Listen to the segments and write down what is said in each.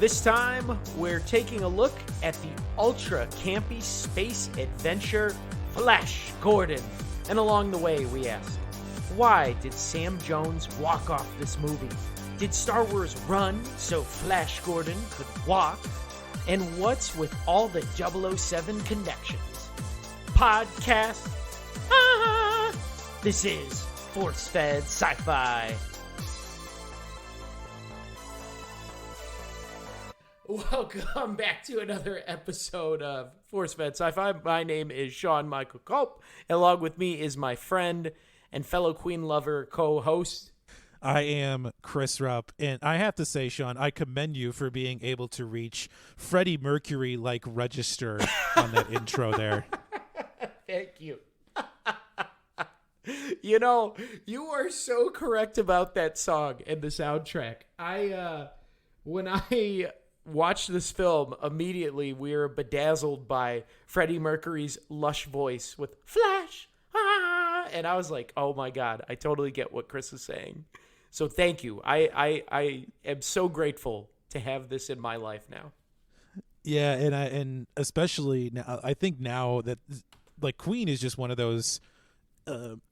This time, we're taking a look at the ultra-campy space adventure Flash Gordon. And along the way, we ask, why did Sam Jones walk off this movie? Did Star Wars run so Flash Gordon could walk? And what's with all the 007 connections? Podcast. This is Force Fed Sci-Fi. Welcome back to another episode of Force Fed Sci-Fi. My name is Sean Michael Culp. Along with me is my friend and fellow Queen lover co-host. I am Chris Rupp, and I have to say, Sean, I commend you for being able to reach Freddie Mercury-like register on that intro there. Thank you. You know, you are so correct about that song and the soundtrack. When I watched this film, immediately we were bedazzled by Freddie Mercury's lush voice with Flash, and I was like, oh my God, I totally get what Chris is saying. So thank you. I am so grateful to have this in my life now. Yeah, and especially now, I think now that like Queen is just one of those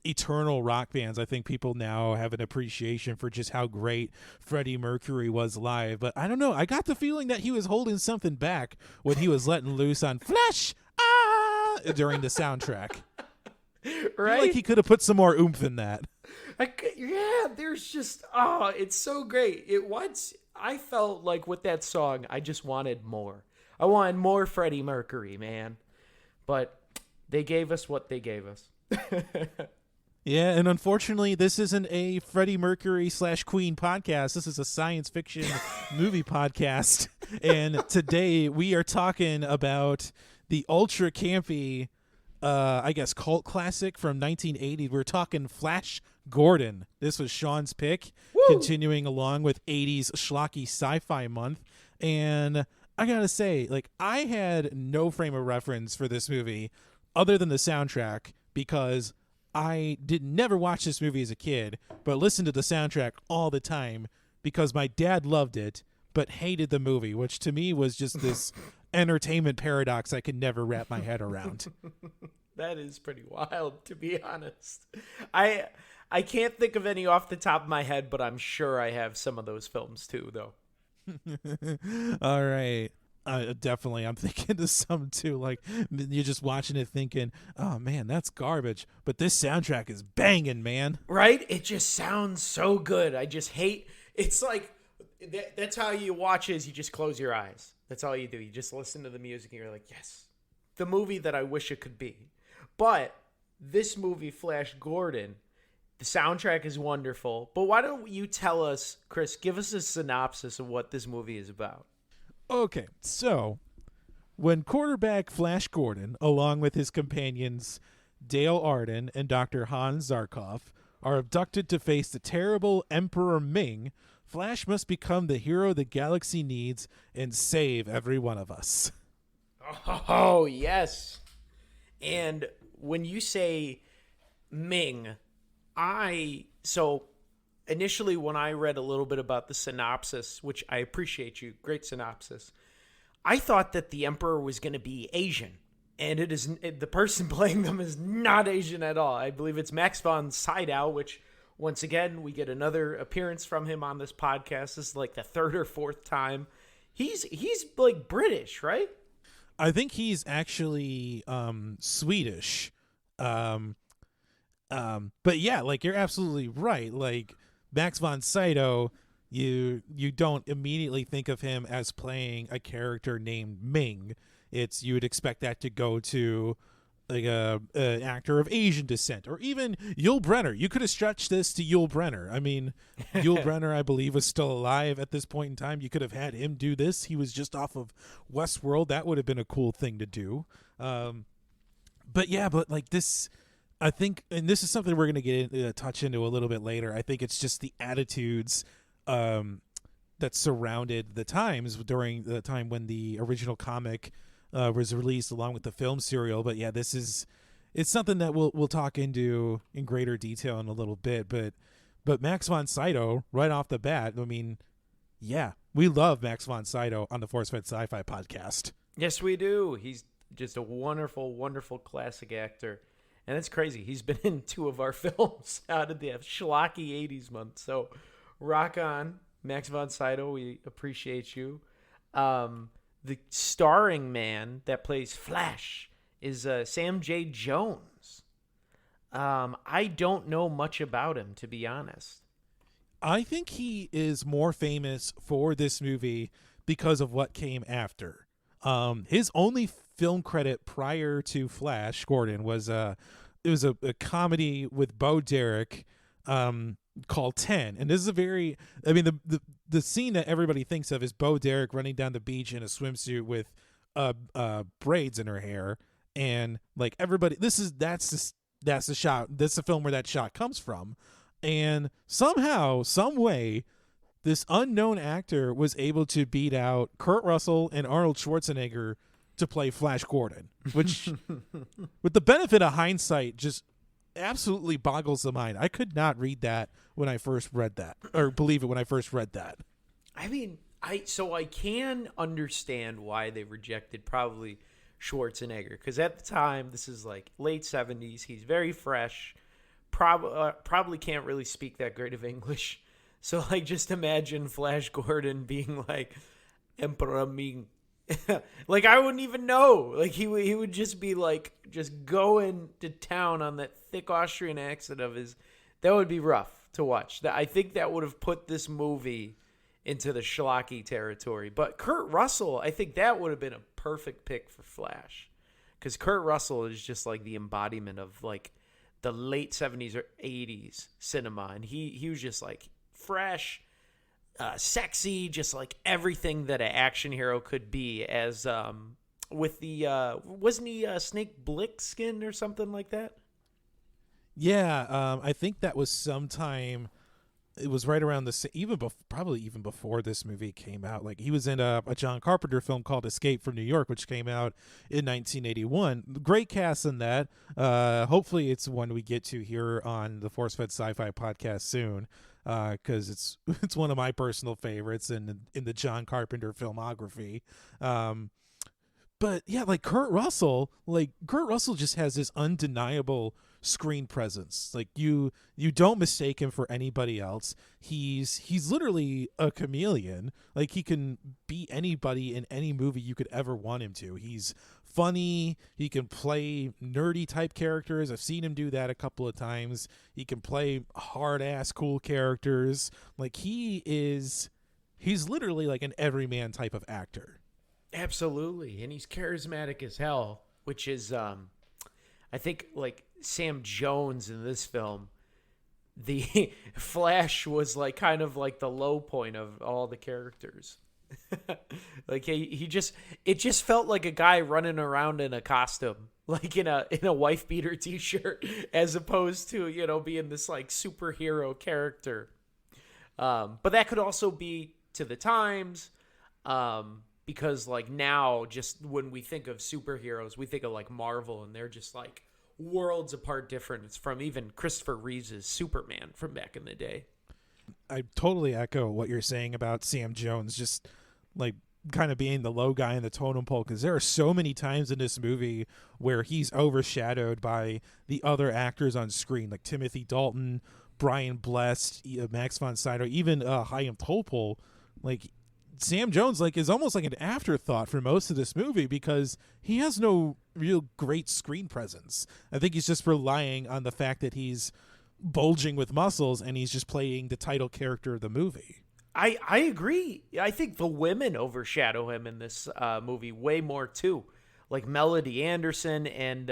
eternal rock bands. I think people now have an appreciation for just how great Freddie Mercury was live. But I don't know. I got the feeling that he was holding something back when he was letting loose on Flash during the soundtrack. Right? Like he could have put some more oomph in that. Yeah, there's just, it's so great. I felt like with that song, I just wanted more. I wanted more Freddie Mercury, man. But they gave us what they gave us. Yeah, and unfortunately, this isn't a Freddie Mercury / Queen podcast. This is a science fiction movie podcast. And today we are talking about the ultra-campy, I guess, cult classic from 1980. We're talking Flash Gordon. This was Sean's pick, continuing along with 80s schlocky sci-fi month. And I gotta say, like, I had no frame of reference for this movie other than the soundtrack, because I never watch this movie as a kid, but listened to the soundtrack all the time because my dad loved it but hated the movie, which to me was just this entertainment paradox I could never wrap my head around. That is pretty wild, to be honest. I can't think of any off the top of my head, but I'm sure I have some of those films too, though. All right. Definitely. I'm thinking of some too. Like, you're just watching it thinking, oh man, that's garbage. But this soundtrack is banging, man. Right? It just sounds so good. I just hate, it's like, that's how you watch is you just close your eyes. That's all you do. You just listen to the music and you're like, yes, the movie that I wish it could be. But this movie, Flash Gordon, the soundtrack is wonderful. But why don't you tell us, Chris, give us a synopsis of what this movie is about. Okay, so when quarterback Flash Gordon, along with his companions Dale Arden and Dr. Hans Zarkov, are abducted to face the terrible Emperor Ming, Flash must become the hero the galaxy needs and save every one of us. Oh, yes. And when you say Ming, initially, when I read a little bit about the synopsis, which I appreciate you, great synopsis, I thought that the Emperor was going to be Asian, and the person playing them is not Asian at all. I believe it's Max von Sydow, which, once again, we get another appearance from him on this podcast. This is like the third or fourth time. He's like British, right? I think he's actually Swedish. But yeah, like, you're absolutely right. Like, Max von Sydow, you don't immediately think of him as playing a character named Ming. You would expect that to go to like an actor of Asian descent, or even Yul Brynner. You could have stretched this to Yul Brynner. I mean, Yul Brynner, I believe, was still alive at this point in time. You could have had him do this. He was just off of Westworld. That would have been a cool thing to do. But like this, I think, and this is something we're going to touch into a little bit later. I think it's just the attitudes that surrounded the times during the time when the original comic was released along with the film serial. But yeah, it's something that we'll talk into in greater detail in a little bit. But Max von Sydow, right off the bat, I mean, Yeah, we love Max von Sydow on the Force Fed Sci-Fi podcast. Yes, we do. He's just a wonderful, wonderful classic actor. And it's crazy. He's been in 2 of our films out of the schlocky 80s month. So rock on, Max von Sydow. We appreciate you. The starring man that plays Flash is Sam J. Jones. I don't know much about him, to be honest. I think he is more famous for this movie because of what came after. His only film credit prior to Flash Gordon was it was a comedy with Bo Derek called 10. And this is the scene that everybody thinks of is Bo Derek running down the beach in a swimsuit with braids in her hair, and like everybody that's the shot, that's the film where that shot comes from. And somehow, some way, this unknown actor was able to beat out Kurt Russell and Arnold Schwarzenegger to play Flash Gordon, which, with the benefit of hindsight, just absolutely boggles the mind. I could not read that when I first read that, or believe it when I first read that. I mean, I can understand why they rejected probably Schwarzenegger, because at the time, this is like late 70s. He's very fresh. Probably can't really speak that great of English. So, like, just imagine Flash Gordon being like, Emperor Ming. Like, I wouldn't even know. Like, he would just be, like, just going to town on that thick Austrian accent of his. That would be rough to watch. I think that would have put this movie into the schlocky territory. But Kurt Russell, I think that would have been a perfect pick for Flash. Because Kurt Russell is just, like, the embodiment of, like, the late 70s or 80s cinema. And he was just, like, fresh, sexy, just like everything that an action hero could be. As with the wasn't he Snake Plissken or something like that? Yeah, I think that was sometime. It was right around probably even before this movie came out. Like, he was in a John Carpenter film called Escape from New York, which came out in 1981. Great cast in that. Hopefully it's one we get to here on the Force Fed Sci-Fi podcast soon, because it's one of my personal favorites in the John Carpenter filmography. But yeah, like Kurt Russell just has this undeniable screen presence. Like, you don't mistake him for anybody else. He's literally a chameleon. Like, he can be anybody in any movie you could ever want him to. He's funny. He can play nerdy type characters. I've seen him do that a couple of times. He can play hard ass cool characters. Like, he's literally like an everyman type of actor. Absolutely. And he's charismatic as hell, which is I think, like, Sam Jones in this film, the Flash was like kind of like the low point of all the characters. Like, it just felt like a guy running around in a costume, like in a wife beater t-shirt, as opposed to, being this like superhero character. But that could also be to the times, because like now, just when we think of superheroes, we think of like Marvel, and they're just like worlds apart different. It's from even Christopher Reeve's Superman from back in the day. I totally echo what you're saying about Sam Jones, just like kind of being the low guy in the totem pole, because there are so many times in this movie where he's overshadowed by the other actors on screen, like Timothy Dalton, Brian Blessed, Max von Sydow, even Chaim Topol. Like, Sam Jones is almost like an afterthought for most of this movie because he has no real great screen presence. I think he's just relying on the fact that he's bulging with muscles and he's just playing the title character of the movie. I agree. I think the women overshadow him in this movie way more too. Like Melody Anderson and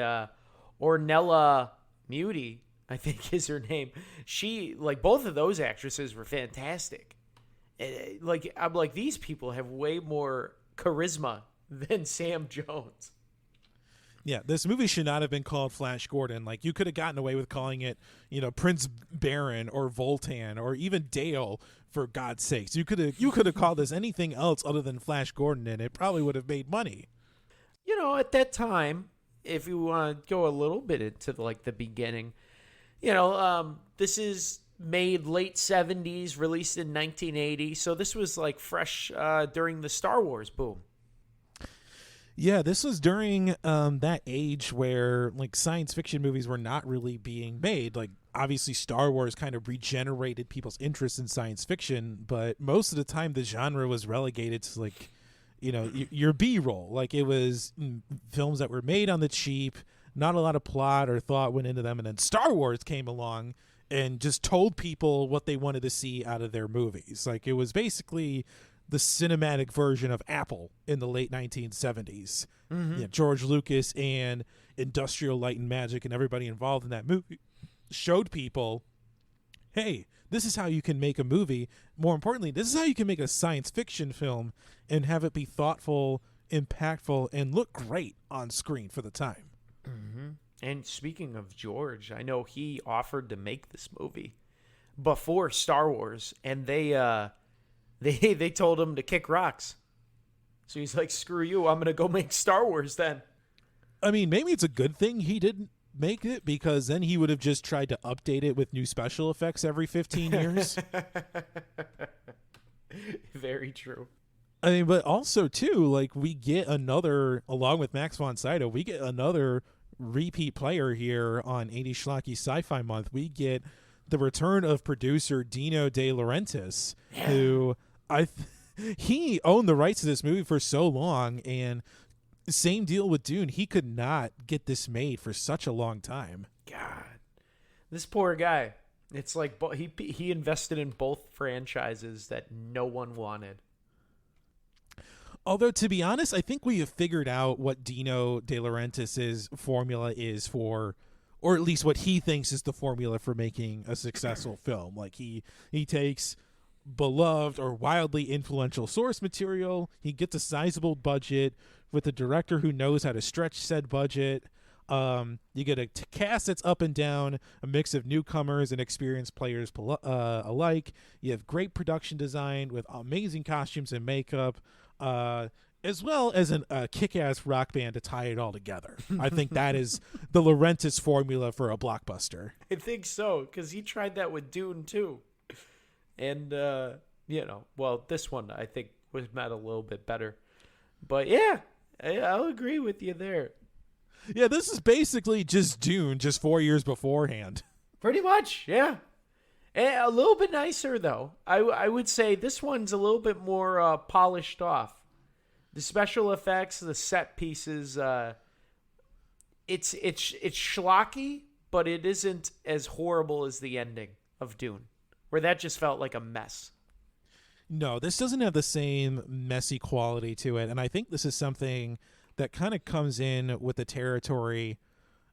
Ornella Muti, I think is her name. She, like, both of those actresses were fantastic. Like, I'm like, these people have way more charisma than Sam Jones. Yeah, this movie should not have been called Flash Gordon. Like, you could have gotten away with calling it, Prince Baron or Voltan or even Dale, for God's sakes. You could have called this anything else other than Flash Gordon, and it probably would have made money. At that time, if you want to go a little bit into like the beginning, this is made late 70s, released in 1980. So this was like fresh during the Star Wars boom. Yeah, this was during that age where like science fiction movies were not really being made. Like obviously Star Wars kind of regenerated people's interest in science fiction, but most of the time the genre was relegated to like, you know, your B-roll. Like it was films that were made on the cheap, not a lot of plot or thought went into them, and then Star Wars came along and just told people what they wanted to see out of their movies. Like it was basically the cinematic version of Apple in the late 1970s. Mm-hmm. Yeah, George Lucas and Industrial Light and Magic and everybody involved in that movie showed people, hey, this is how you can make a movie. More importantly, this is how you can make a science fiction film and have it be thoughtful, impactful, and look great on screen for the time. Mm-hmm. And speaking of George, I know he offered to make this movie before Star Wars, and they told him to kick rocks. So he's like, screw you, I'm going to go make Star Wars then. I mean, maybe it's a good thing he didn't make it, because then he would have just tried to update it with new special effects every 15 years. Very true. I mean, but also, too, like, we get another, along with Max von Sydow, we get another repeat player here on 80 Schlocky Sci-Fi Month. We get the return of producer Dino De Laurentiis, who he owned the rights to this movie for so long, and same deal with Dune. He could not get this made for such a long time. God, this poor guy. It's like he invested in both franchises that no one wanted. Although, to be honest, I think we have figured out what Dino De Laurentiis' formula is for, or at least what he thinks is the formula for making a successful film. Like he takes beloved or wildly influential source material, he gets a sizable budget with a director who knows how to stretch said budget. You get a cast that's up and down, a mix of newcomers and experienced players alike. You have great production design with amazing costumes and makeup, as well as a kick-ass rock band to tie it all together. I think that is the Laurentiis formula for a blockbuster. I think so, because he tried that with Dune too. And, well, this one I think was met a little bit better. But yeah, I'll agree with you there. Yeah, this is basically just Dune, just 4 years beforehand. Pretty much, yeah. A little bit nicer, though. I would say this one's a little bit more polished off. The special effects, the set pieces, it's schlocky, but it isn't as horrible as the ending of Dune, where that just felt like a mess. No, this doesn't have the same messy quality to it, and I think this is something that kind of comes in with the territory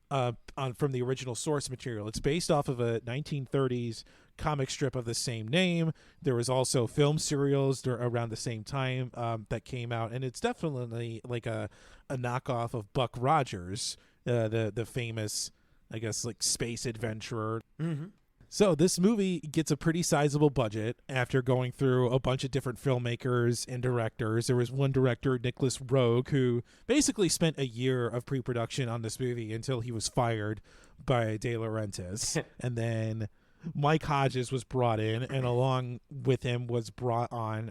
from the original source material. It's based off of a 1930s comic strip of the same name. There was also film serials around the same time that came out, and it's definitely like a knockoff of Buck Rogers, the famous, I guess, like space adventurer. Mm-hmm. So this movie gets a pretty sizable budget after going through a bunch of different filmmakers and directors. There was one director, Nicholas Roeg, who basically spent a year of pre-production on this movie until he was fired by De Laurentiis. And then Mike Hodges was brought in, and along with him was brought on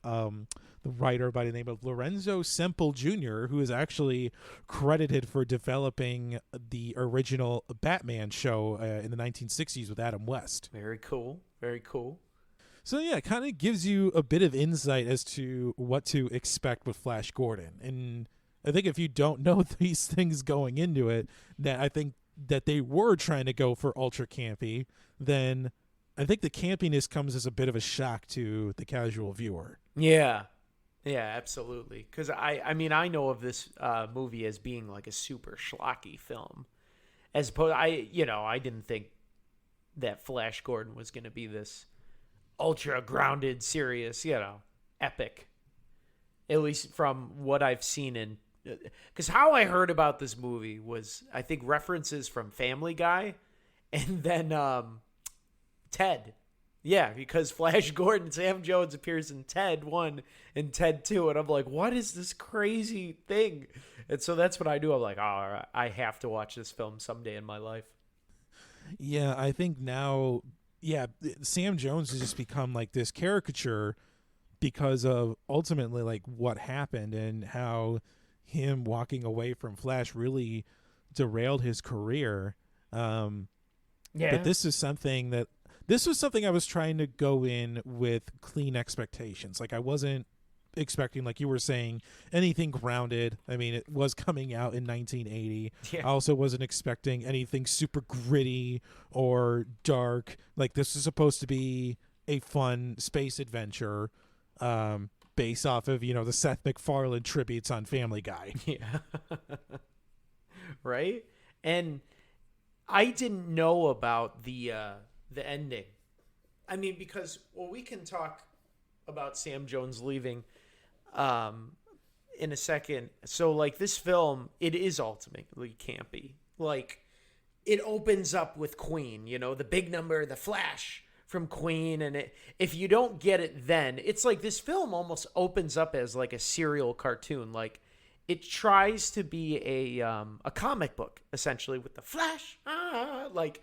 the writer by the name of Lorenzo Semple Jr., who is actually credited for developing the original Batman show in the 1960s with Adam West. Very cool. Very cool. So yeah, it kind of gives you a bit of insight as to what to expect with Flash Gordon. And I think if you don't know these things going into it, that I think that they were trying to go for ultra campy, then I think the campiness comes as a bit of a shock to the casual viewer. Yeah. Yeah, absolutely. Because I mean, I know of this movie as being like a super schlocky film. As opposed, I didn't think that Flash Gordon was going to be this ultra grounded, serious, epic. At least from what I've seen in. Because how I heard about this movie was, I think, references from Family Guy, and then Ted. Yeah, because Flash Gordon, Sam Jones appears in Ted 1 and Ted 2, and I'm like, what is this crazy thing? And so that's what I do. I'm like, all right, I have to watch this film someday in my life. Yeah, I think now, yeah, Sam Jones has just become like this caricature because of ultimately like what happened and how him walking away from Flash really derailed his career. But Yeah. this was something I was trying to go in with clean expectations. Like I wasn't expecting, like you were saying, anything grounded. I mean, it was coming out in 1980. Yeah. I also wasn't expecting anything super gritty or dark. Like this is supposed to be a fun space adventure, based off of the Seth MacFarlane tributes on Family Guy. Yeah. Right? And I didn't know about the ending. I mean, because we can talk about Sam Jones leaving in a second. So like this film, it is ultimately campy. Like it opens up with Queen, the big number, the Flash from Queen, and if you don't get it then, it's like this film almost opens up as like a serial cartoon. Like it tries to be a comic book essentially with the Flash. Like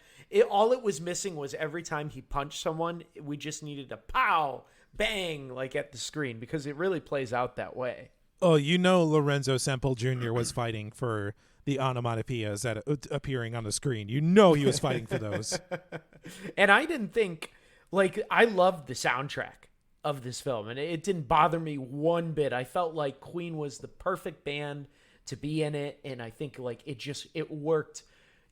all it was missing was every time he punched someone, we just needed a pow, bang, like at the screen, because it really plays out that way. Oh, Lorenzo Semple Jr. was fighting for the onomatopoeias that appearing on the screen. He was fighting for those. And I didn't think, like, I loved the soundtrack of this film, and it didn't bother me one bit. I felt like Queen was the perfect band to be in it, and I think like it worked.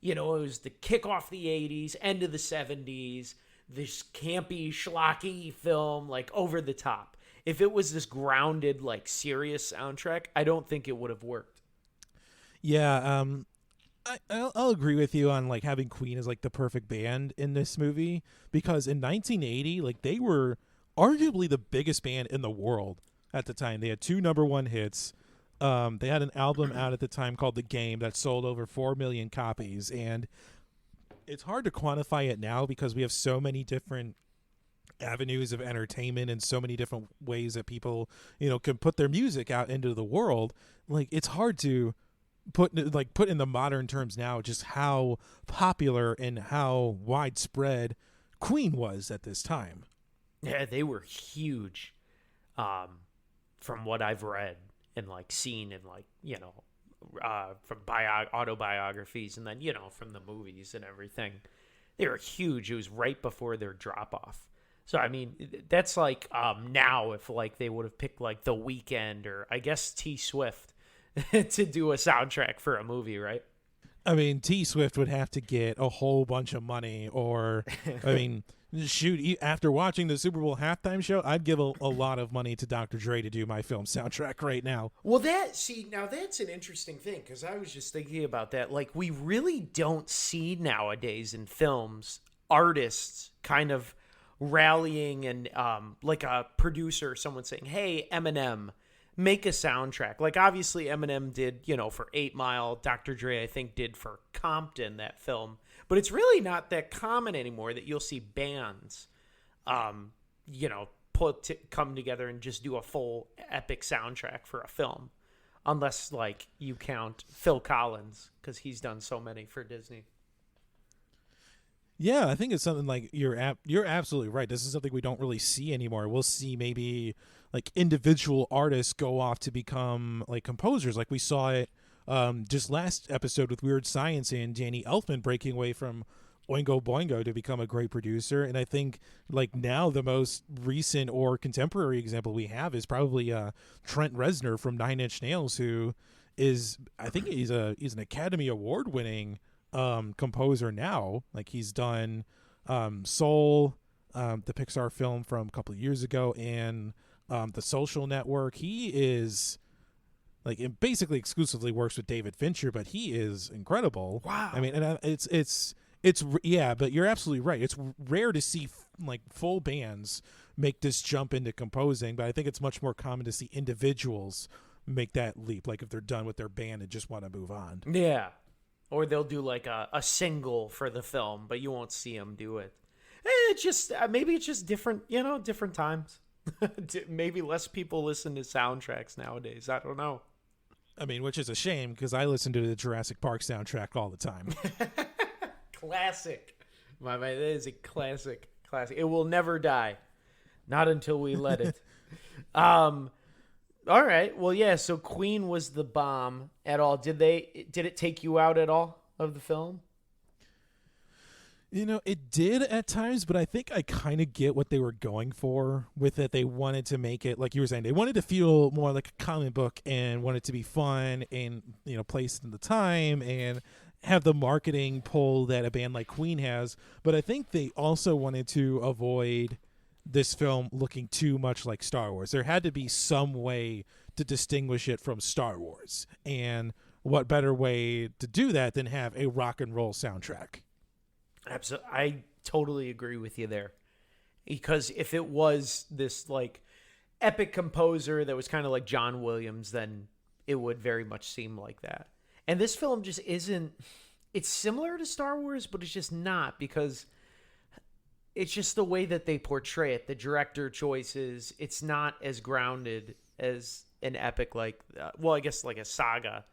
It was the kick off the 80s, end of the 70s, this campy, schlocky film, like over the top. If it was this grounded, like serious soundtrack, I don't think it would have worked. Yeah, I'll agree with you on like having Queen as like the perfect band in this movie, because in 1980, like they were arguably the biggest band in the world at the time. They had 2 number 1 hits. They had an album out at the time called The Game that sold over 4 million copies, and it's hard to quantify it now because we have so many different avenues of entertainment and so many different ways that people can put their music out into the world. Like it's hard to put in the modern terms now just how popular and how widespread Queen was at this time. Yeah, they were huge, from what I've read and like seen and like from autobiographies, and then from the movies and everything. They were huge. It was right before their drop off. So I mean, that's like now if like they would have picked like The Weeknd or I guess T Swift to do a soundtrack for a movie, right? I mean, T Swift would have to get a whole bunch of money, or I mean, shoot, after watching the Super Bowl halftime show, I'd give a lot of money to Dr. Dre to do my film soundtrack right now. Well, now that's an interesting thing, because I was just thinking about that. Like, we really don't see nowadays in films artists kind of rallying and like a producer, someone saying, "Hey, Eminem, make a soundtrack." Like obviously Eminem did, for 8 Mile. Dr. Dre, I think, did for Compton, that film. But it's really not that common anymore that you'll see bands, come together and just do a full epic soundtrack for a film, unless like you count Phil Collins, because he's done so many for Disney. Yeah, I think it's something like you're absolutely right. This is something we don't really see anymore. We'll see maybe like individual artists go off to become like composers. Like we saw it just last episode with Weird Science and Danny Elfman breaking away from Oingo Boingo to become a great producer. And I think like now the most recent or contemporary example we have is probably Trent Reznor from Nine Inch Nails, who is, I think he's an Academy Award winning composer now. Like he's done Soul, the Pixar film from a couple of years ago, and The Social Network. He is like, it basically exclusively works with David Fincher, but he is incredible. Wow. I mean, and it's yeah, but you're absolutely right. It's rare to see like full bands make this jump into composing, but I think it's much more common to see individuals make that leap, like if they're done with their band and just want to move on. Yeah. Or they'll do like a single for the film, but you won't see them do it. It's just maybe it's just different, different times. Maybe less people listen to soundtracks nowadays. I don't know. I mean, which is a shame because I listen to the Jurassic Park soundtrack all the time. Classic. That is a classic Classic. It will never die. Not until we let it. All right. Well, yeah, so Queen was the bomb at all. Did it take you out at all of the film? You know, it did at times, but I think I kind of get what they were going for with it. They wanted to make it, like you were saying, they wanted to feel more like a comic book and wanted to be fun and, you know, placed in the time and have the marketing pull that a band like Queen has. But I think they also wanted to avoid this film looking too much like Star Wars. There had to be some way to distinguish it from Star Wars. And what better way to do that than have a rock and roll soundtrack? Absolutely. I totally agree with you there. Because if it was this like epic composer that was kind of like John Williams, then it would very much seem like that. And this film just isn't, it's similar to Star Wars, but it's just not, because it's just the way that they portray it, the director choices. It's not as grounded as an epic like, well, I guess like a saga,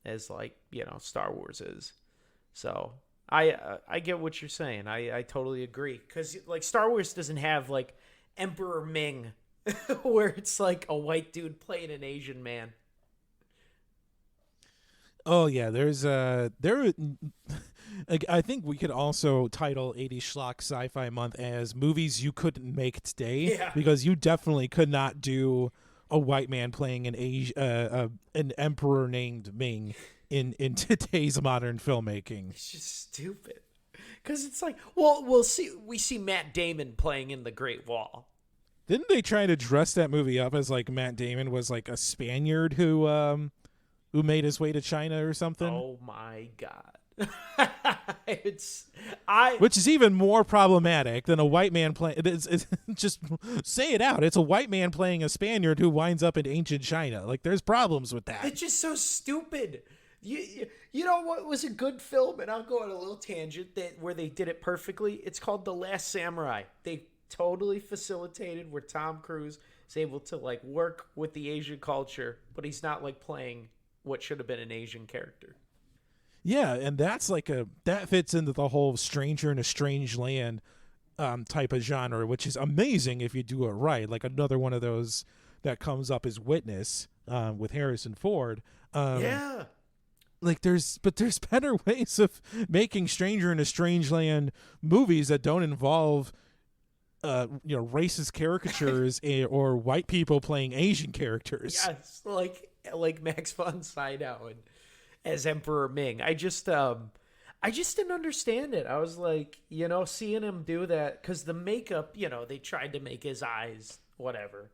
as like, you know, Star Wars is. So I get what you're saying. I totally agree. Because like Star Wars doesn't have like Emperor Ming where it's like a white dude playing an Asian man. Oh yeah, I think we could also title 80 Schlock Sci-Fi Month as movies you couldn't make today, because you definitely could not do a white man playing an emperor named Ming in today's modern filmmaking. It's just stupid. Because it's like, well, we see Matt Damon playing in The Great Wall. Didn't they try to dress that movie up as like Matt Damon was like a Spaniard who made his way to China or something? Oh my God. Which is even more problematic than a white man playing. It's just say it out. It's a white man playing a Spaniard who winds up in ancient China. Like, there's problems with that. It's just so stupid. You know what was a good film, and I'll go on a little tangent where they did it perfectly. It's called The Last Samurai. They totally facilitated where Tom Cruise is able to like work with the Asian culture, but he's not like playing what should have been an Asian character. Yeah, and that fits into the whole stranger in a strange land type of genre, which is amazing if you do it right. Like another one of those that comes up is Witness with Harrison Ford. Yeah. Like there's better ways of making stranger in a strange land movies that don't involve racist caricatures or white people playing Asian characters. Yes, like Max von Sydow and as Emperor Ming. I just didn't understand it. I was like, seeing him do that, because the makeup, they tried to make his eyes whatever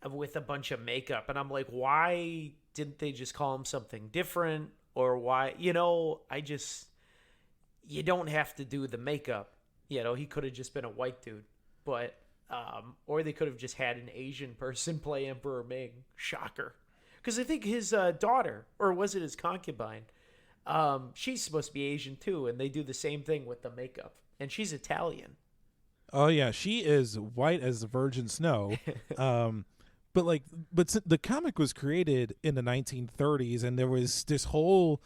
with a bunch of makeup, and I'm like, why didn't they just call him something different? Or why, you don't have to do the makeup. He could have just been a white dude, but or they could have just had an Asian person play Emperor Ming. Shocker. Because I think his daughter, or was it his concubine, she's supposed to be Asian too, and they do the same thing with the makeup. And she's Italian. Oh, yeah, she is white as the virgin snow. But the comic was created in the 1930s, and there was this whole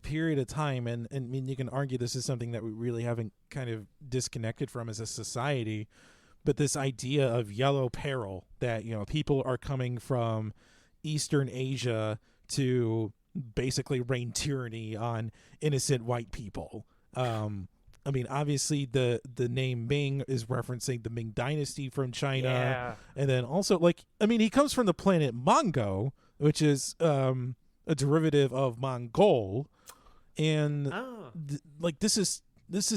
period of time, and I mean, you can argue this is something that we really haven't kind of disconnected from as a society, but this idea of yellow peril, that people are coming from Eastern Asia to basically rain tyranny on innocent white people. I mean, obviously the name Ming is referencing the Ming Dynasty from China. Yeah. And then also he comes from the planet Mongo, which is a derivative of Mongol. And this is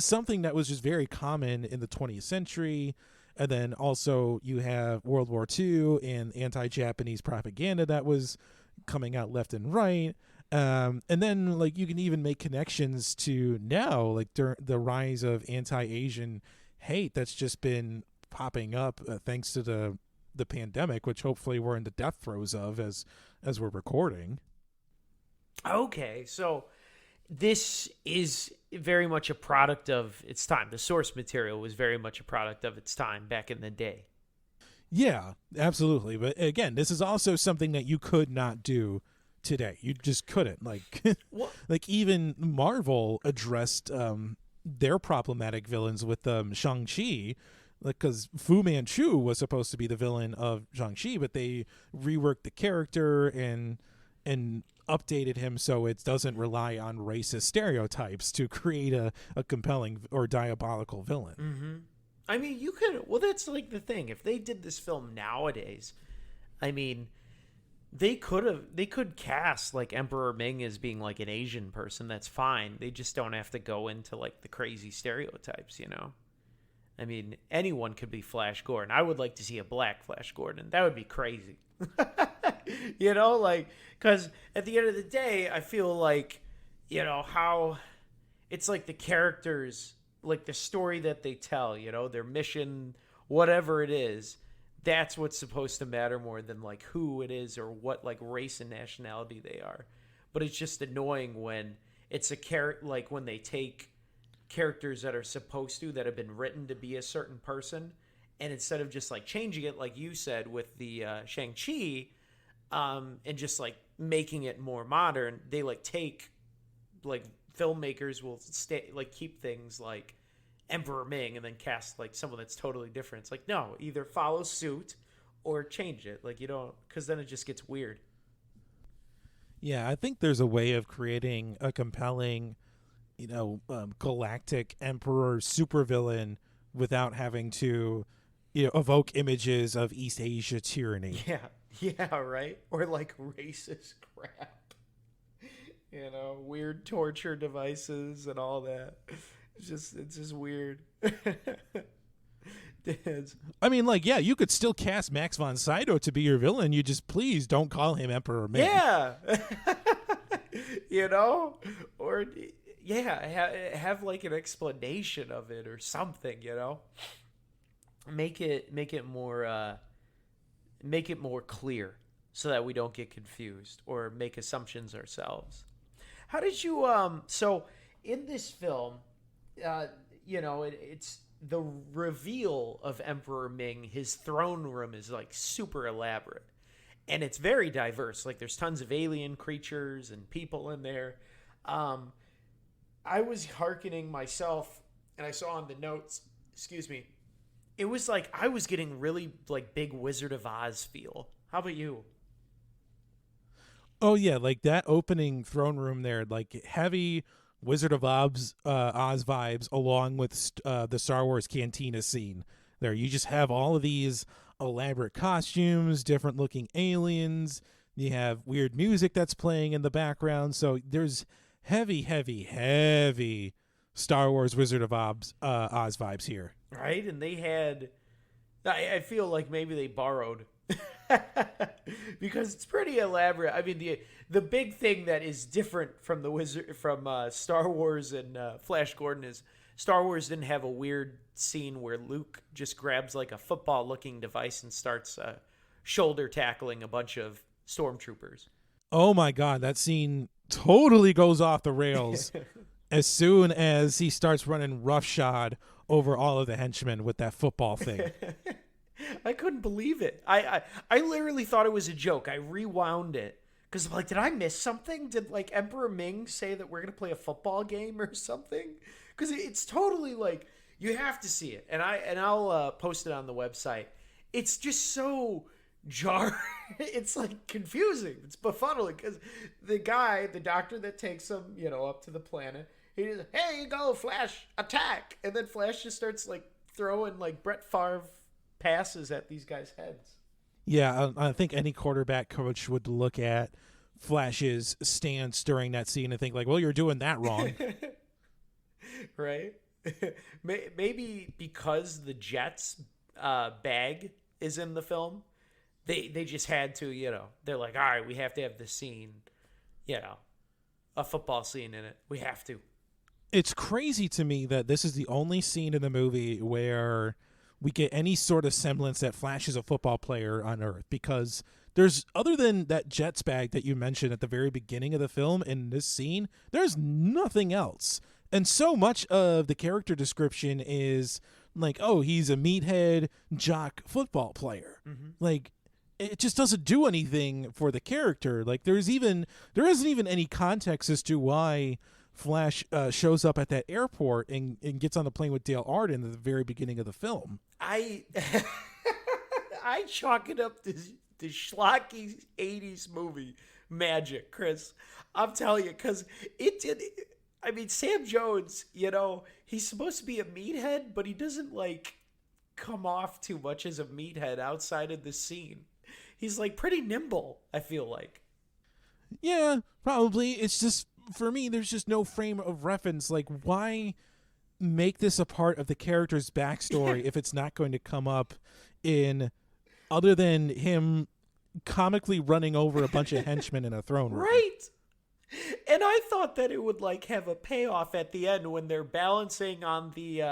something that was just very common in the 20th century. And then also you have World War II and anti-Japanese propaganda that was coming out left and right. And then you can even make connections to now, the rise of anti-Asian hate that's just been popping up thanks to the pandemic, which hopefully we're in the death throes of as we're recording. Okay, so this is very much a product of its time. The source material was very much a product of its time back in the day. Yeah, absolutely. But again, this is also something that you could not do today. You just couldn't. Even Marvel addressed their problematic villains with Shang-Chi, because Fu Manchu was supposed to be the villain of Shang-Chi, but they reworked the character and updated him so it doesn't rely on racist stereotypes to create a compelling or diabolical villain. Mm-hmm. I mean, you could... Well, that's like the thing. If they did this film nowadays, I mean, they could cast like Emperor Ming as being like an Asian person. That's fine. They just don't have to go into like the crazy stereotypes, you know? I mean, anyone could be Flash Gordon. I would like to see a black Flash Gordon. That would be crazy. You know, like, because at the end of the day, I feel like, you know, how it's like the characters, like the story that they tell, you know, their mission, whatever it is, that's what's supposed to matter more than like who it is or what like race and nationality they are. But it's just annoying when it's a character, like when they take characters that are supposed to, that have been written to be a certain person, and instead of just like changing it, like you said with the Shang-Chi, and just like making it more modern, they like take, like filmmakers will stay like keep things like Emperor Ming and then cast like someone that's totally different. It's like, no, either follow suit or change it. Like, you don't, because then it just gets weird. Yeah, I think there's a way of creating a compelling, you know, galactic emperor supervillain without having to, you know, evoke images of East Asia tyranny. Yeah, right? Or like racist crap. You know, weird torture devices and all that. It's just weird. I mean, like, yeah, you could still cast Max von Sydow to be your villain. You just please don't call him Emperor Ming. Yeah. You know? Or, yeah, have like an explanation of it or something, you know? Make it more clear so that we don't get confused or make assumptions ourselves. How did you so in this film, you know, it's the reveal of Emperor Ming, his throne room is like super elaborate and it's very diverse. Like there's tons of alien creatures and people in there. I was hearkening myself and I saw on the notes, excuse me, it was like I was getting really like big Wizard of Oz feel. How about you? Oh yeah, like that opening throne room there, like heavy Wizard of Oz vibes, along with the Star Wars Cantina scene. There, you just have all of these elaborate costumes, different looking aliens. You have weird music that's playing in the background. So there's heavy Star Wars Wizard of Oz vibes here. Right, and they had. I feel like maybe they borrowed. Because it's pretty elaborate. I mean, the big thing that is different from Star Wars and Flash Gordon is Star Wars didn't have a weird scene where Luke just grabs like a football-looking device and starts shoulder tackling a bunch of stormtroopers. Oh my God, that scene totally goes off the rails as soon as he starts running roughshod over all of the henchmen with that football thing. I couldn't believe it. I literally thought it was a joke. I rewound it because I'm like, did I miss something? Did like Emperor Ming say that we're gonna play a football game or something? Because it's totally like you have to see it, and I'll post it on the website. It's just so jarring. It's like confusing. It's befuddling because the doctor that takes him, you know, up to the planet, he just, hey, you go, Flash, attack, and then Flash just starts like throwing like Brett Favre passes at these guys' heads. Yeah, I think any quarterback coach would look at Flash's stance during that scene and think like, well, you're doing that wrong. Right? Maybe because the Jets bag is in the film, they just had to, you know, they're like, all right, we have to have this scene, you know, a football scene in it. We have to. It's crazy to me that this is the only scene in the movie where we get any sort of semblance that Flash is a football player on Earth, because there's, other than that Jets bag that you mentioned at the very beginning of the film, in this scene, there's nothing else. And so much of the character description is like, oh, he's a meathead jock football player. Mm-hmm. Like, it just doesn't do anything for the character. Like, there isn't even any context as to why Flash shows up at that airport and gets on the plane with Dale Arden at the very beginning of the film. I chalk it up to schlocky 80s movie magic, Chris. I'm telling you, because it did. I mean, Sam Jones, he's supposed to be a meathead, but he doesn't come off too much as a meathead outside of the scene. He's pretty nimble, I feel like. Yeah, probably. It's just, for me, there's just no frame of reference. Why make this a part of the character's backstory if it's not going to come up in other than him comically running over a bunch of henchmen in a throne room? Right. And I thought that it would have a payoff at the end when they're balancing on the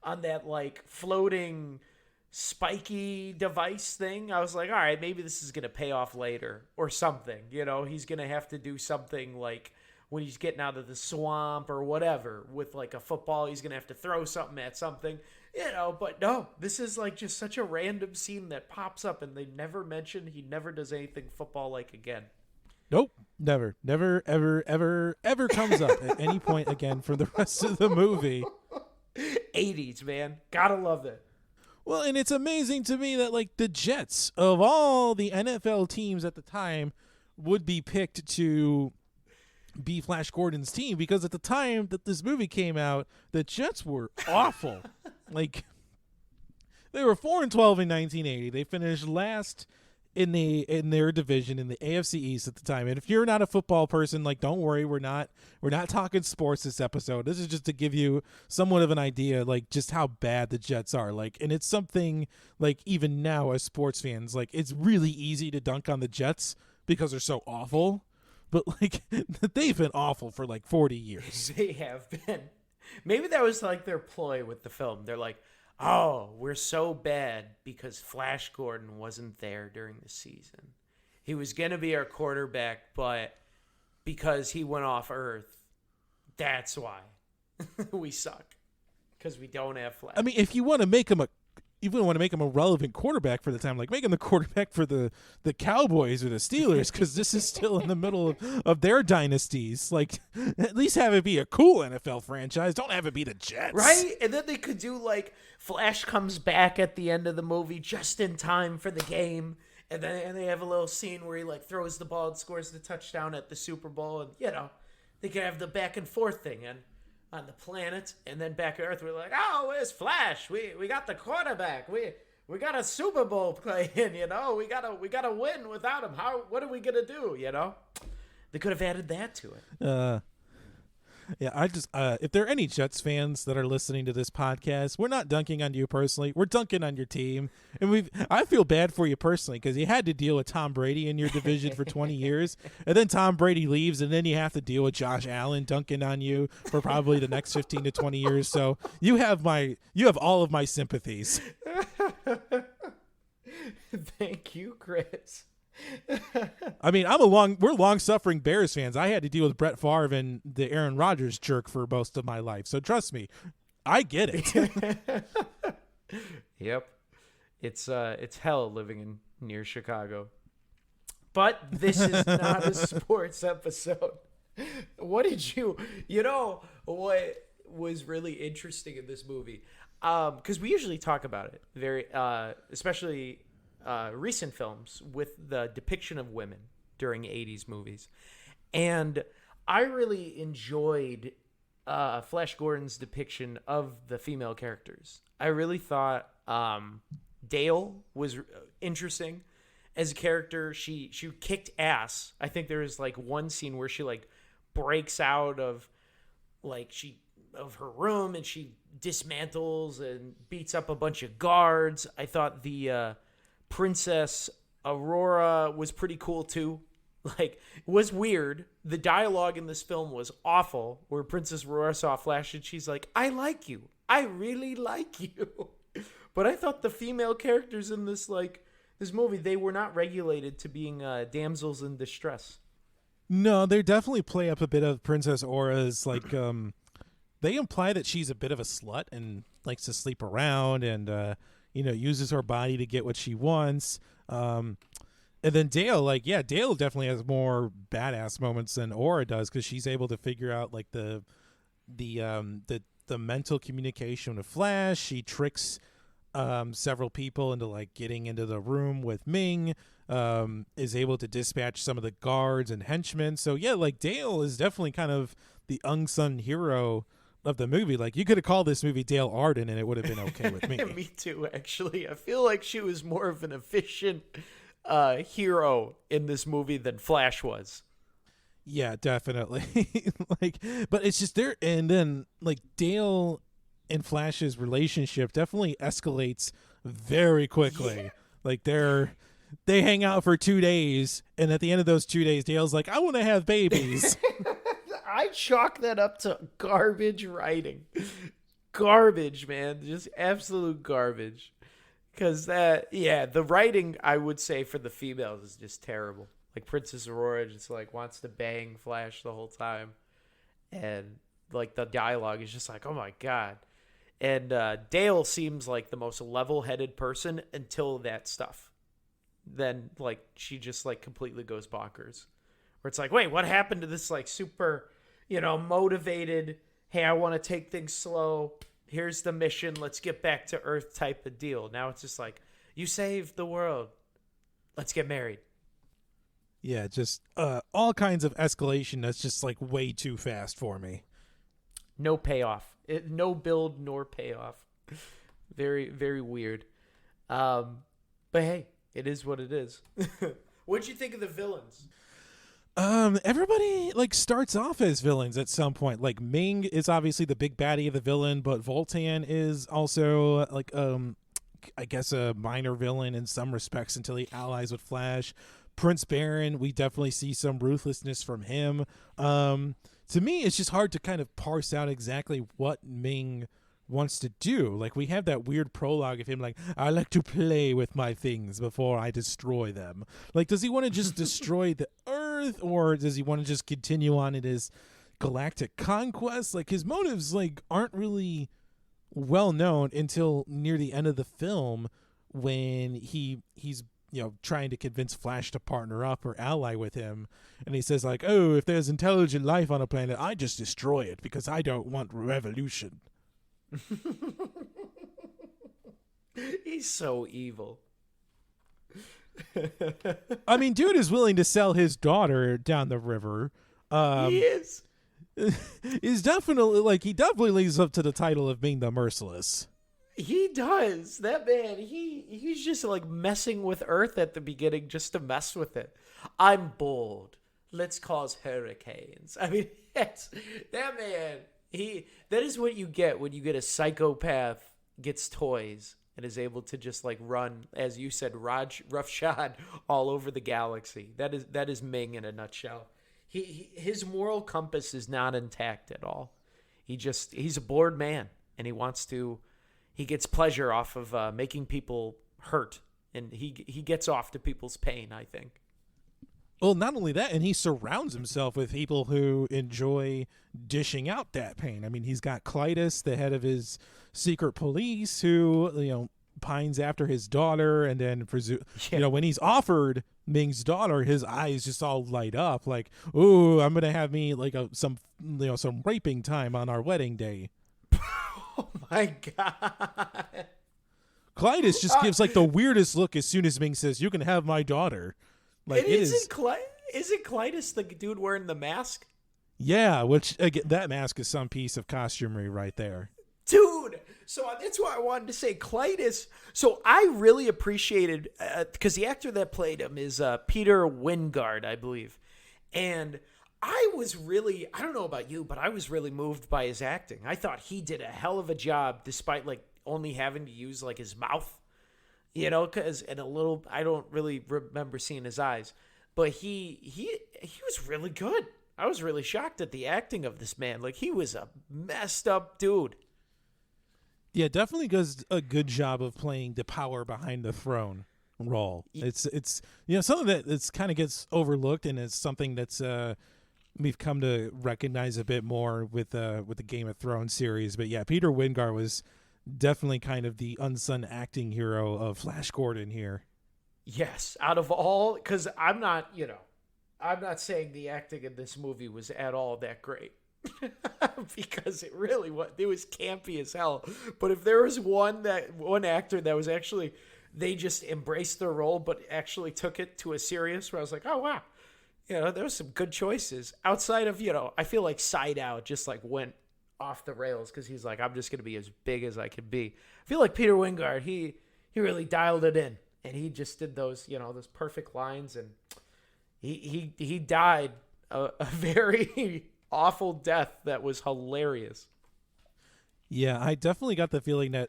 on that floating spiky device thing. I was like, all right, maybe this is gonna pay off later or something. He's gonna have to do something when he's getting out of the swamp or whatever with a football. He's gonna have to throw something at something. But no, this is just such a random scene that pops up, and they never mention he never does anything football again. Nope, never, ever comes up at any point again for the rest of the movie. 80s, man, gotta love it. Well, and it's amazing to me that the Jets of all the NFL teams at the time would be picked to be Flash Gordon's team, because at the time that this movie came out, the Jets were awful. They were 4-12 in 1980. They finished last in their division in the AFC East at the time. And if you're not a football person, don't worry, we're not talking sports this episode. This is just to give you somewhat of an idea, just how bad the Jets are. And it's something even now as sports fans, it's really easy to dunk on the Jets because they're so awful. But they've been awful for 40 years. They have been. Maybe that was their ploy with the film. They're oh, we're so bad because Flash Gordon wasn't there during the season. He was going to be our quarterback, but because he went off Earth, that's why we suck. Because we don't have Flash. I mean, if you want to make him a relevant quarterback for the time, make him the quarterback for the Cowboys or the Steelers, because this is still in the middle of their dynasties. At least have it be a cool NFL franchise. Don't have it be the Jets. Right? And then they could do Flash comes back at the end of the movie just in time for the game. And then they have a little scene where he throws the ball and scores the touchdown at the Super Bowl. And, they could have the back and forth thing. And on the planet, and then back on Earth, we're oh, where's Flash? We got the quarterback. We got a Super Bowl playing. We gotta win without him. What are we gonna do? They could have added that to it. Yeah, I just if there are any Jets fans that are listening to this podcast, we're not dunking on you personally. We're dunking on your team, and I feel bad for you personally because you had to deal with Tom Brady in your division for 20 years, and then Tom Brady leaves, and then you have to deal with Josh Allen dunking on you for probably the next 15 to 20 years. So you have all of my sympathies. Thank you, Chris. I mean, we're long-suffering Bears fans. I had to deal with Brett Favre and the Aaron Rodgers jerk for most of my life. So trust me, I get it. Yep. It's hell living near Chicago. But this is not a sports episode. What was really interesting in this movie? Because we usually talk about it very, especially recent films with the depiction of women during 80s movies. And I really enjoyed Flash Gordon's depiction of the female characters. I really thought Dale was interesting as a character. She kicked ass. I think there was one scene where she breaks out of her room and she dismantles and beats up a bunch of guards. I thought the Princess Aurora was pretty cool too. Was weird. The dialogue in this film was awful, where Princess Aurora saw Flash and she's like, I like you. I really like you. But I thought the female characters in this movie, they were not regulated to being damsels in distress. No, they definitely play up a bit of Princess Aura's they imply that she's a bit of a slut and likes to sleep around and uses her body to get what she wants. And then Dale, like, yeah, Dale definitely has more badass moments than Aura does, because she's able to figure out like the mental communication with Flash. She tricks several people into like getting into the room with Ming. Is able to dispatch some of the guards and henchmen. So yeah, like Dale is definitely kind of the unsung hero of the movie. Like, you could have called this movie Dale Arden and it would have been okay with me. Me too, actually. I feel like she was more of an efficient hero in this movie than Flash was. Yeah, definitely. Like, but it's just there, and then like Dale and Flash's relationship definitely escalates very quickly. Yeah. Like they hang out for 2 days, and at the end of those 2 days, Dale's like, I want to have babies. I chalk that up to garbage writing. Garbage, man. Just absolute garbage. Because the writing, I would say, for the females is just terrible. Like, Princess Aurora just, like, wants to bang Flash the whole time. And, like, the dialogue is just like, oh, my God. And Dale seems like the most level-headed person until that stuff. Then, like, she just, like, completely goes bonkers. Where it's like, wait, what happened to this, like, super, motivated, hey, I want to take things slow. Here's the mission. Let's get back to Earth type of deal. Now it's just like, you saved the world. Let's get married. Yeah, just all kinds of escalation that's just like way too fast for me. No payoff. No build nor payoff. Very, very weird. But hey, it is what it is. What'd you think of the villains? Everybody like starts off as villains at some point. Like, Ming is obviously the big baddie of the villain, but Voltan is also like I guess a minor villain in some respects until he allies with Flash. Prince Baron, we definitely see some ruthlessness from him. To me, it's just hard to kind of parse out exactly what Ming wants to do. Like, we have that weird prologue of him like, I like to play with my things before I destroy them. Like, does he want to just destroy the Earth, or does he want to just continue on in his galactic conquest? Like, his motives like aren't really well known until near the end of the film, when he's trying to convince Flash to partner up or ally with him. And he says like, oh, if there's intelligent life on a planet, I just destroy it because I don't want revolution. He's so evil. I mean, dude is willing to sell his daughter down the river. He is. He's definitely like, he definitely leads up to the title of being the merciless. He does. That man, he's just like messing with Earth at the beginning just to mess with it. I'm bold. Let's cause hurricanes. I mean, that man, that is what you get when you get a psychopath gets toys and is able to just like run, as you said, roughshod all over the galaxy. That is Ming in a nutshell. His moral compass is not intact at all. He's a bored man, and he gets pleasure off of making people hurt, and he gets off to people's pain, I think. Well, not only that, and he surrounds himself with people who enjoy dishing out that pain. I mean, he's got Clytus, the head of his secret police, who, pines after his daughter, and then, when he's offered Ming's daughter, his eyes just all light up like, ooh, I'm going to have me like some raping time on our wedding day. Oh my God. Clytus just gives like the weirdest look as soon as Ming says, you can have my daughter. Like, isn't Clytus the dude wearing the mask? Yeah, which again, that mask is some piece of costumery right there. Dude, so that's why I wanted to say Clytus. So I really appreciated, because the actor that played him is Peter Wingard, I believe. And I don't know about you, but I was really moved by his acting. I thought he did a hell of a job despite like only having to use like his mouth, and I don't really remember seeing his eyes, but he was really good. I was really shocked at the acting of this man. Like, he was a messed up dude. Yeah, definitely does a good job of playing the power behind the throne role. It's something that's kind of gets overlooked, and it's something that's we've come to recognize a bit more with the Game of Thrones series. But yeah, Peter Wingard was definitely kind of the unsung acting hero of Flash Gordon here. Yes, out of all, because I'm not, I'm not saying the acting in this movie was at all that great. Because it really was, it was campy as hell. But if there was one actor that was actually, they just embraced their role, but actually took it to a serious, where I was like, oh wow, there was some good choices outside of, I feel like Side Out just like went off the rails because he's like, I'm just gonna be as big as I can be. I feel like Peter Wingard, he really dialed it in, and he just did those, those perfect lines, and he died a very awful death that was hilarious. Yeah, I definitely got the feeling that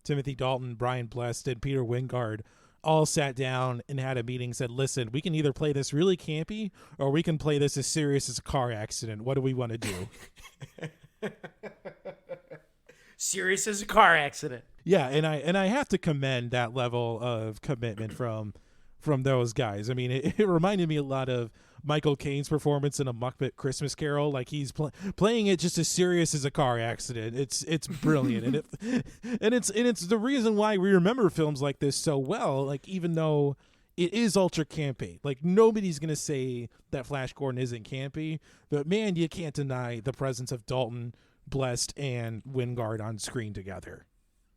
Timothy Dalton, Brian Blessed, and Peter Wingard all sat down and had a meeting, said, listen, we can either play this really campy or we can play this as serious as a car accident. What do we want to do? Serious as a car accident. Yeah, and I have to commend that level of commitment from those guys. I mean, it reminded me a lot of Michael Caine's performance in A Muppet Christmas Carol. Like, he's playing it just as serious as a car accident. It's brilliant, and it's the reason why we remember films like this so well. Like, even though it is ultra campy, like nobody's gonna say that Flash Gordon isn't campy, but man, you can't deny the presence of Dalton, Blessed, and Wingard on screen together.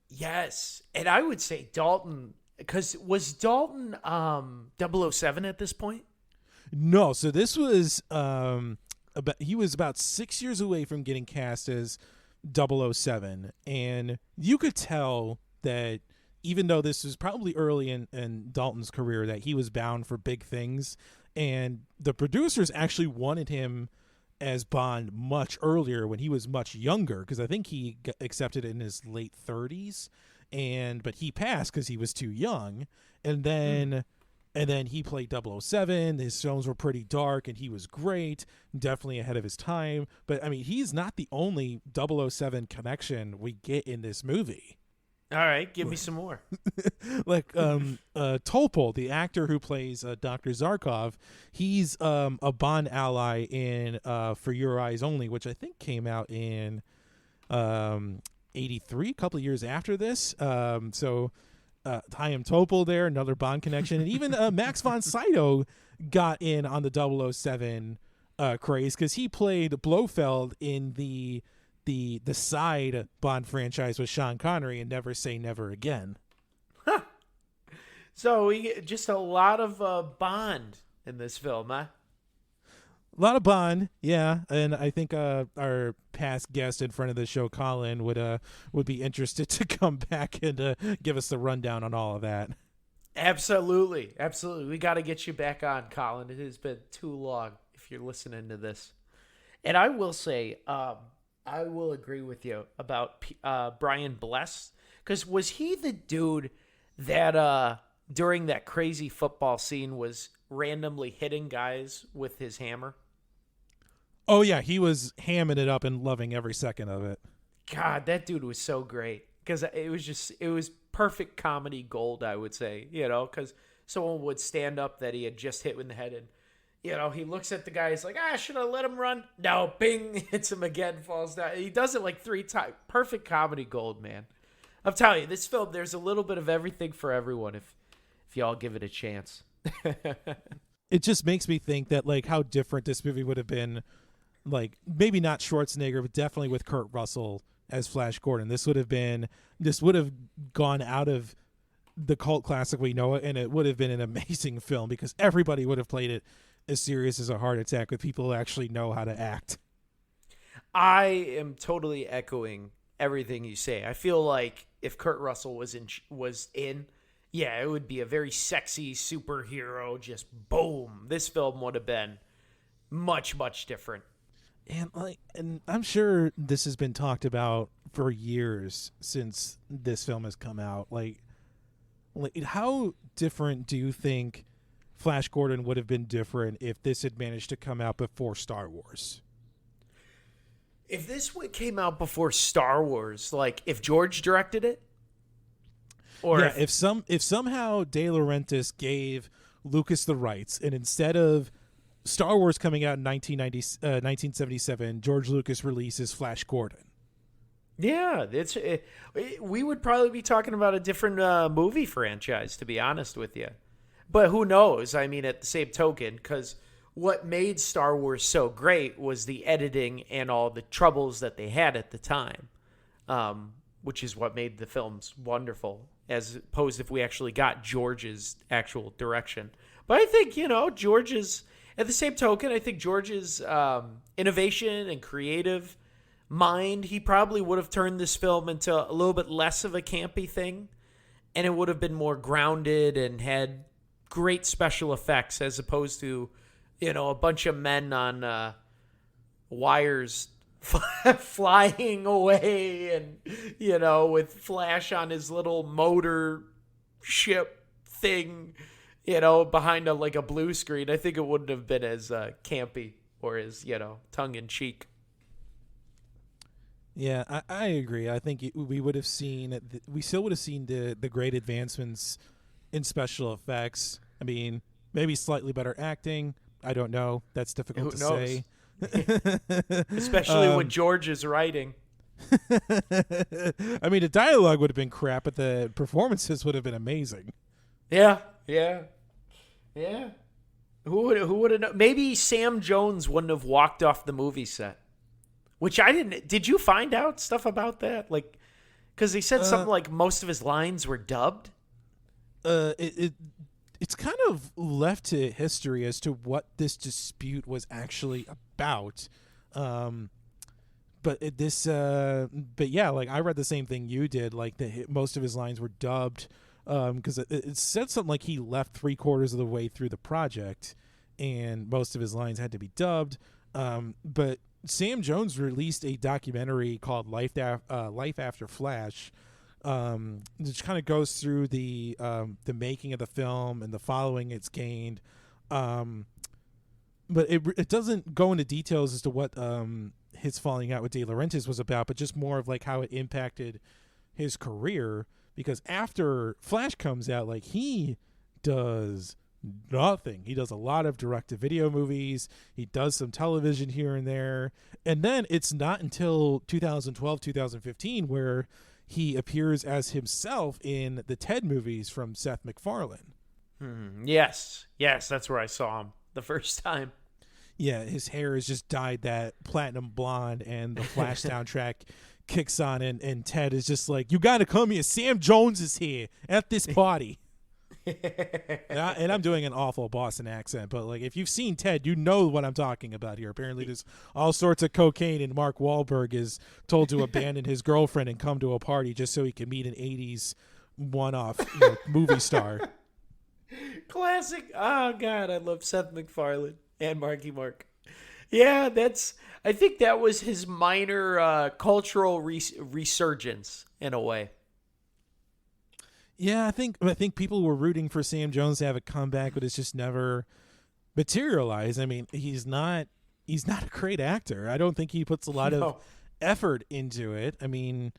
Yes, and I would say Dalton, because was Dalton 007 at this point? No, so this was he was about 6 years away from getting cast as 007, and you could tell that even though this was probably early in Dalton's career, that he was bound for big things, and the producers actually wanted him as Bond much earlier when he was much younger, because I think he got accepted in his late 30s, but he passed because he was too young, and then he played 007. His films were pretty dark, and he was great, definitely ahead of his time. But I mean, he's not the only 007 connection we get in this movie. All right, give me some more. Like Topol, the actor who plays Dr. Zarkov, he's a Bond ally in For Your Eyes Only, which I think came out in 83, a couple of years after this. So Chaim Topol there, another Bond connection. And even Max von Sydow got in on the 007 craze, because he played Blofeld in the side Bond franchise with Sean Connery and Never Say Never Again. Huh. So we get just a lot of Bond in this film, huh? A lot of Bond, yeah, and I think our past guest in front of the show, Colin, would be interested to come back and give us the rundown on all of that. Absolutely. We got to get you back on, Colin. It has been too long if you're listening to this. And I will say, I will agree with you about Brian Bless, because was he the dude that during that crazy football scene was randomly hitting guys with his hammer? Oh yeah, he was hamming it up and loving every second of it. God, that dude was so great, because it was perfect comedy gold, I would say, because someone would stand up that he had just hit in the head, and he looks at the guy. He's like, should I let him run? No, bing, hits him again, falls down. He does it like 3 times. Perfect comedy gold, man. I'm telling you, this film, there's a little bit of everything for everyone if y'all give it a chance. It just makes me think that, like, how different this movie would have been, like, maybe not Schwarzenegger, but definitely with Kurt Russell as Flash Gordon. This would have gone out of the cult classic we know it, and it would have been an amazing film, because everybody would have played it as serious as a heart attack with people who actually know how to act. I am totally echoing everything you say. I feel like if Kurt Russell was in, yeah, it would be a very sexy superhero, just boom. This film would have been much, much different. And I'm sure this has been talked about for years since this film has come out. Like how different do you think Flash Gordon would have been different if this had managed to come out before Star Wars? If this came out before Star Wars, like if George directed it, or yeah, if somehow De Laurentiis gave Lucas the rights, and instead of Star Wars coming out in 1977, George Lucas releases Flash Gordon. Yeah, we would probably be talking about a different movie franchise, to be honest with you. But who knows? I mean, at the same token, because what made Star Wars so great was the editing and all the troubles that they had at the time, which is what made the films wonderful, as opposed if we actually got George's actual direction. But I think, George's, at the same token, I think George's innovation and creative mind, he probably would have turned this film into a little bit less of a campy thing, and it would have been more grounded and had great special effects, as opposed to a bunch of men on wires flying away, and with Flash on his little motor ship thing behind a blue screen. I think it wouldn't have been as campy or as tongue-in-cheek. Yeah, I agree. I think we would have seen we still would have seen the great advancements in special effects. I mean, maybe slightly better acting. I don't know. That's difficult to say. Especially when George is writing. I mean, the dialogue would have been crap, but the performances would have been amazing. Yeah. Who would have known? Maybe Sam Jones wouldn't have walked off the movie set. Which I didn't. Did you find out stuff about that? Like, because they said something like most of his lines were dubbed. It's kind of left to history as to what this dispute was actually about. But yeah, like I read the same thing you did. Like most of his lines were dubbed. Because it said something like he left 3/4 of the way through the project, and most of his lines had to be dubbed. But Sam Jones released a documentary called Life After Flash, which kind of goes through the making of the film and the following it's gained. But it doesn't go into details as to what his falling out with De Laurentiis was about, but just more of like how it impacted his career. Because after Flash comes out, like he does nothing. He does a lot of direct-to-video movies. He does some television here and there. And then it's not until 2012, 2015 where he appears as himself in the Ted movies from Seth MacFarlane. Yes, that's where I saw him the first time. Yeah, his hair is just dyed that platinum blonde, and the Flash soundtrack kicks on, and Ted is just like, you gotta come here, Sam Jones is here at this party. and I'm doing an awful Boston accent, but like if you've seen Ted, you know what I'm talking about here. Apparently there's all sorts of cocaine, and Mark Wahlberg is told to abandon his girlfriend and come to a party just so he can meet an 80s one-off movie star. Classic. Oh God, I love Seth MacFarlane and Marky Mark. Yeah, I think that was his minor cultural resurgence in a way. Yeah, I think people were rooting for Sam Jones to have a comeback, but it's just never materialized. I mean, he's not a great actor. I don't think he puts a lot of effort into it. I mean,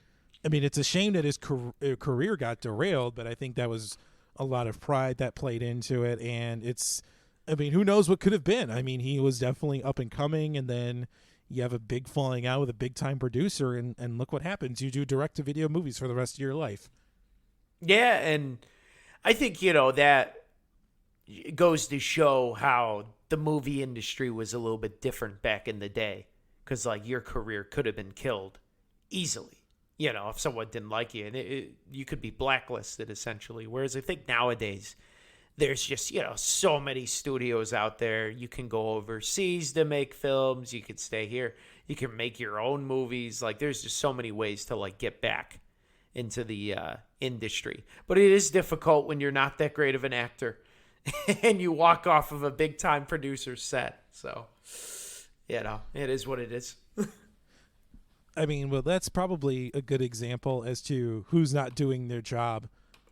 it's a shame that his career got derailed, but I think that was a lot of pride that played into it, and who knows what could have been. I mean, he was definitely up and coming, and then you have a big falling out with a big-time producer, and look what happens. You do direct-to-video movies for the rest of your life. Yeah, and I think, that goes to show how the movie industry was a little bit different back in the day, because, like, your career could have been killed easily, if someone didn't like you, and you could be blacklisted, essentially, whereas I think nowadays there's just, so many studios out there. You can go overseas to make films. You can stay here. You can make your own movies. Like, there's just so many ways to, like, get back into the industry. But it is difficult when you're not that great of an actor and you walk off of a big-time producer's set. So, it is what it is. I mean, well, that's probably a good example as to who's not doing their job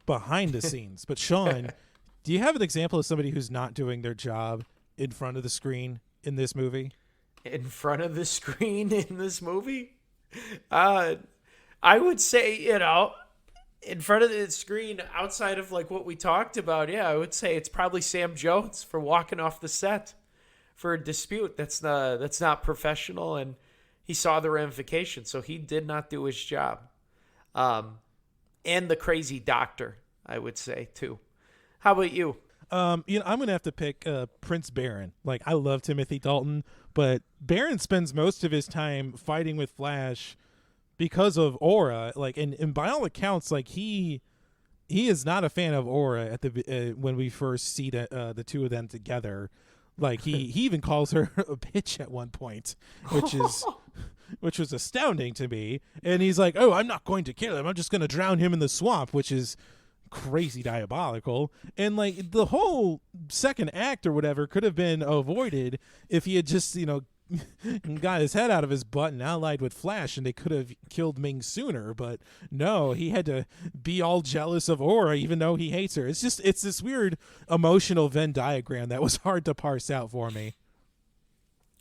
behind the scenes. But, Sean, do you have an example of somebody who's not doing their job in front of the screen in this movie? In front of the screen in this movie? I would say, in front of the screen, outside of like what we talked about, I would say it's probably Sam Jones for walking off the set for a dispute that's not professional, and he saw the ramifications, so he did not do his job. And the crazy doctor, I would say, too. How about you? I'm gonna have to pick Prince Baron. Like, I love Timothy Dalton, but Baron spends most of his time fighting with Flash because of Aura. Like, and by all accounts, like he is not a fan of Aura at the when we first see the two of them together. Like, he even calls her a bitch at one point, which was astounding to me. And he's like, "Oh, I'm not going to kill him. I'm just going to drown him in the swamp," which is crazy diabolical. And like, the whole second act or whatever could have been avoided if he had just got his head out of his butt and allied with Flash, and they could have killed Ming sooner. But no, he had to be all jealous of Aura even though he hates her. It's this weird emotional Venn diagram that was hard to parse out for me.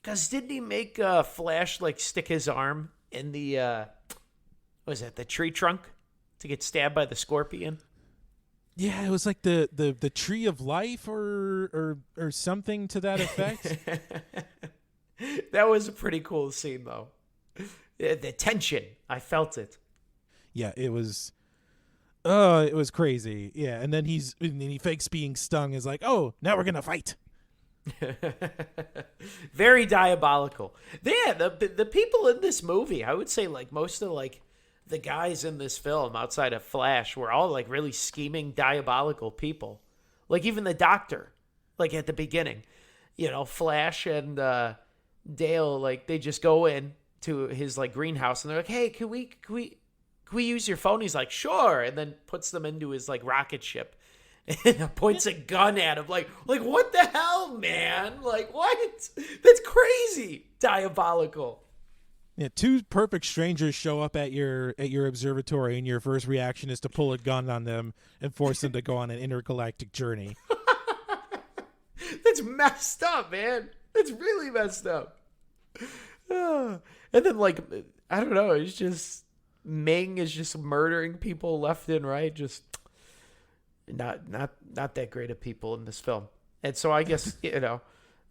Because didn't he make Flash like stick his arm in the the tree trunk to get stabbed by the scorpion? Yeah, it was like the tree of life or something to that effect. That was a pretty cool scene, though. The tension, I felt it. Yeah, it was crazy. Yeah, and then he fakes being stung. Is like, "Oh, now we're gonna fight." Very diabolical. Yeah, the people in this movie, I would say, like, most of like the guys in this film outside of Flash were all like really scheming, diabolical people. Like, even the doctor, like at the beginning, Flash and Dale, like, they just go in to his like greenhouse and they're like, "Hey, can we use your phone?" He's like, "Sure," and then puts them into his like rocket ship and points a gun at him. Like what the hell, man? Like, what? That's crazy. Diabolical. Yeah, two perfect strangers show up at your observatory, and your first reaction is to pull a gun on them and force them to go on an intergalactic journey. That's messed up, man. That's really messed up. And then, like, I don't know, it's just Ming is just murdering people left and right. Just not that great of people in this film. And so I guess,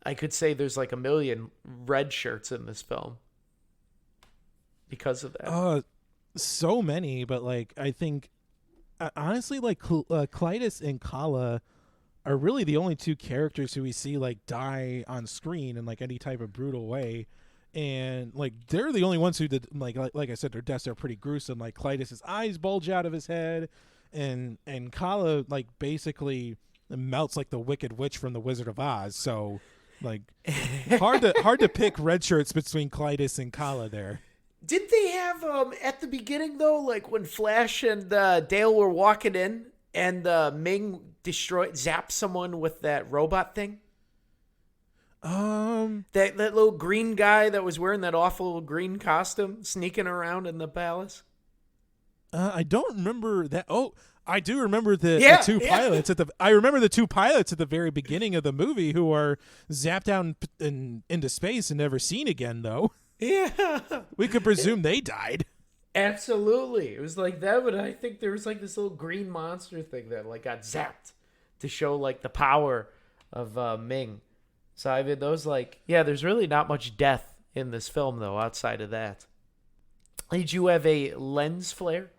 I could say there's like a million red shirts in this film because of that. So many, but like, I think honestly, like, Clytus and Kala are really the only two characters who we see like die on screen in like any type of brutal way. And like, they're the only ones who did, like I said, their deaths are pretty gruesome. Like, Clytus's eyes bulge out of his head, and Kala like basically melts like the Wicked Witch from the Wizard of Oz. So like, hard to pick red shirts between Clytus and Kala there. Didn't they have at the beginning though, like when Flash and Dale were walking in and Ming zapped someone with that robot thing? That little green guy that was wearing that awful green costume sneaking around in the palace. I don't remember that. Oh, I do remember the two pilots I remember the two pilots at the very beginning of the movie who are zapped out into space and never seen again, though. Yeah, we could presume they died. Absolutely, it was like that. But I think there was like this little green monster thing that like got zapped to show like the power of Ming. So I mean, those like, yeah, there's really not much death in this film though. Outside of that, did you have a lens flare?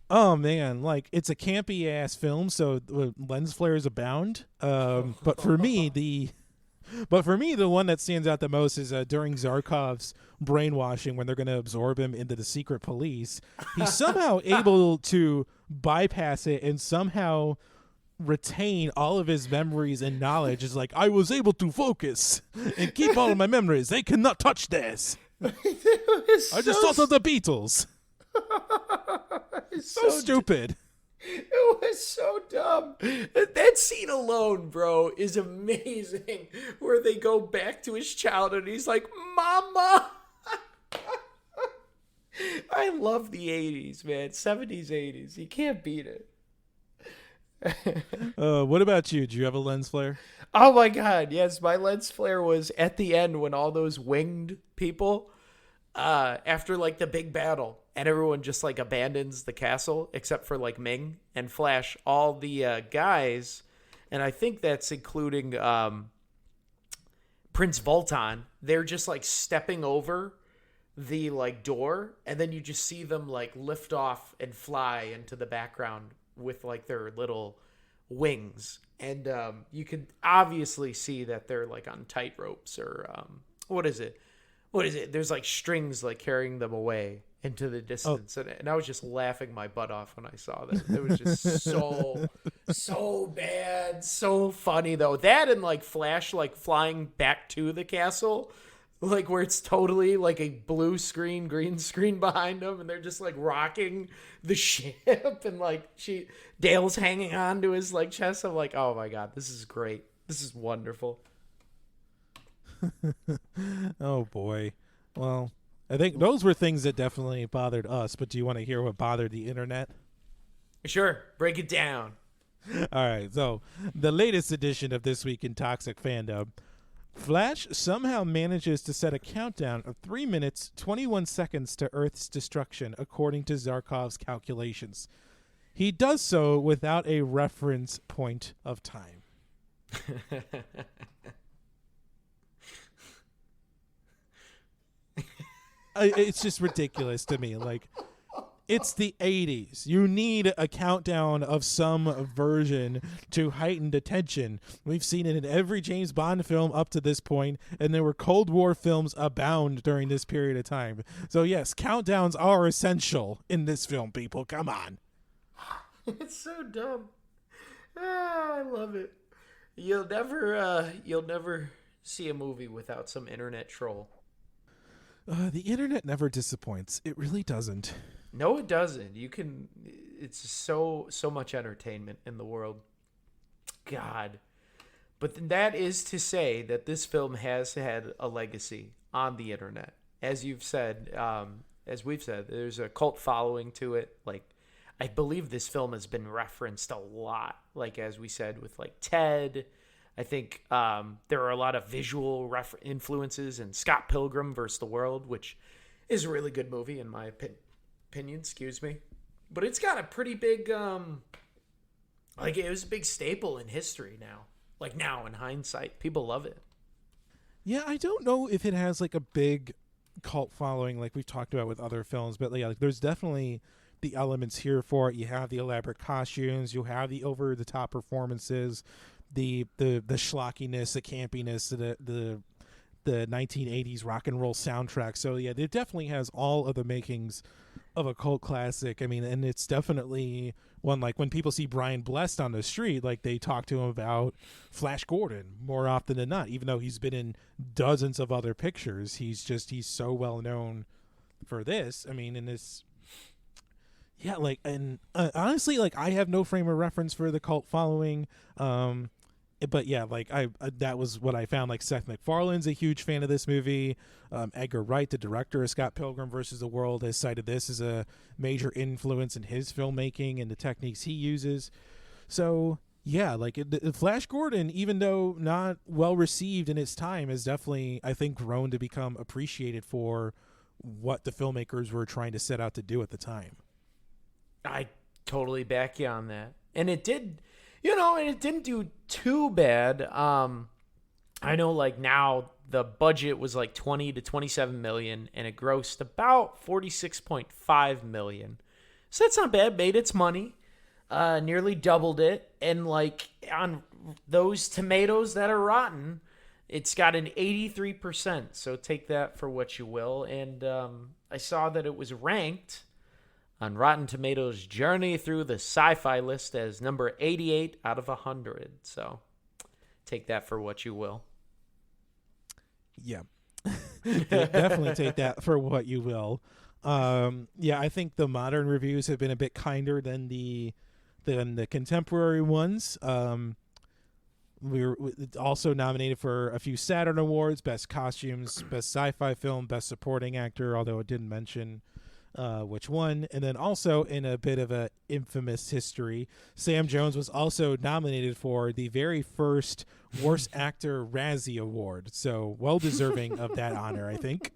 Oh man, like, it's a campy ass film, so lens flares abound. But for me, the one that stands out the most is during Zarkov's brainwashing, when they're going to absorb him into the secret police. He's somehow able to bypass it and somehow retain all of his memories and knowledge. Is like, I was able to focus and keep all of my memories. They cannot touch this. I just thought of the Beatles. So stupid. It was so dumb. That scene alone, bro, is amazing. Where they go back to his childhood. He's like, "Mama." I love the 80s, man. 70s, 80s. You can't beat it. What about you? Do you have a lens flare? Oh my God, yes. My lens flare was at the end when all those winged people, after like the big battle, and everyone just like abandons the castle except for like Ming and Flash. All the guys, and I think that's including Prince Voltan, they're just like stepping over the like door, and then you just see them like lift off and fly into the background with like their little wings, and you can obviously see that they're like on tight ropes or what is it? There's like strings like carrying them away into the distance, and I was just laughing my butt off when I saw that. It was just so bad, so funny though. That and like Flash like flying back to the castle, like where it's totally like a blue screen, green screen behind them, and they're just like rocking the ship, and like Dale's hanging on to his like chest. I'm like, oh my god, this is great. This is wonderful. Oh boy. Well, I think those were things that definitely bothered us, but do you want to hear what bothered the internet? Sure, break it down. All right, so the latest edition of This Week in Toxic Fandom, Flash somehow manages to set a countdown of 3 minutes, 21 seconds to Earth's destruction, according to Zarkov's calculations. He does so without a reference point of time. It's just ridiculous to me. Like, it's the 80s. You need a countdown of some version to heighten attention. We've seen it in every James Bond film up to this point, and there were Cold War films abound during this period of time. So yes, countdowns are essential in this film, people. Come on. It's so dumb. I love it. You'll never see a movie without some internet troll. The internet never disappoints. It really doesn't. No, it doesn't. It's so much entertainment in the world. God. But that is to say that this film has had a legacy on the internet. As you've said, as we've said, there's a cult following to it. Like, I believe this film has been referenced a lot. Like, as we said, with like Ted. I think there are a lot of visual influences in Scott Pilgrim vs. the World, which is a really good movie in my opinion. Excuse me, but it's got a pretty big, like it was a big staple in history now. Like now, in hindsight, people love it. Yeah, I don't know if it has like a big cult following like we've talked about with other films, but yeah, like there's definitely the elements here for it. You have the elaborate costumes, you have the over the top performances. The schlockiness, the campiness, the 1980s rock and roll soundtrack. So yeah, it definitely has all of the makings of a cult classic. I mean, and it's definitely one like when people see Brian Blessed on the street, like they talk to him about Flash Gordon more often than not, even though he's been in dozens of other pictures. He's so well known for this. I mean, in this. Yeah, like, and honestly, like, I have no frame of reference for the cult following. But yeah, like that was what I found. Like Seth MacFarlane's a huge fan of this movie. Edgar Wright, the director of Scott Pilgrim vs. the World, has cited this as a major influence in his filmmaking and the techniques he uses. So yeah, like Flash Gordon, even though not well received in its time, has definitely, I think, grown to become appreciated for what the filmmakers were trying to set out to do at the time. I totally back you on that. And it did, and it didn't do too bad. I know like now the budget was like 20 to 27 million and it grossed about 46.5 million. So that's not bad. Made its money, nearly doubled it. And like on those tomatoes that are rotten, it's got an 83%. So take that for what you will. And I saw that it was ranked on Rotten Tomatoes' Journey Through the Sci-Fi list as number 88 out of 100. So take that for what you will. Yeah. Definitely take that for what you will. Yeah, I think the modern reviews have been a bit kinder than the contemporary ones. We were also nominated for a few Saturn Awards, Best Costumes, Best Sci-Fi Film, Best Supporting Actor, although it didn't mention which one. And then also in a bit of a infamous history, Sam Jones was also nominated for the very first Worst Actor Razzie Award. So well deserving of that honor, I think.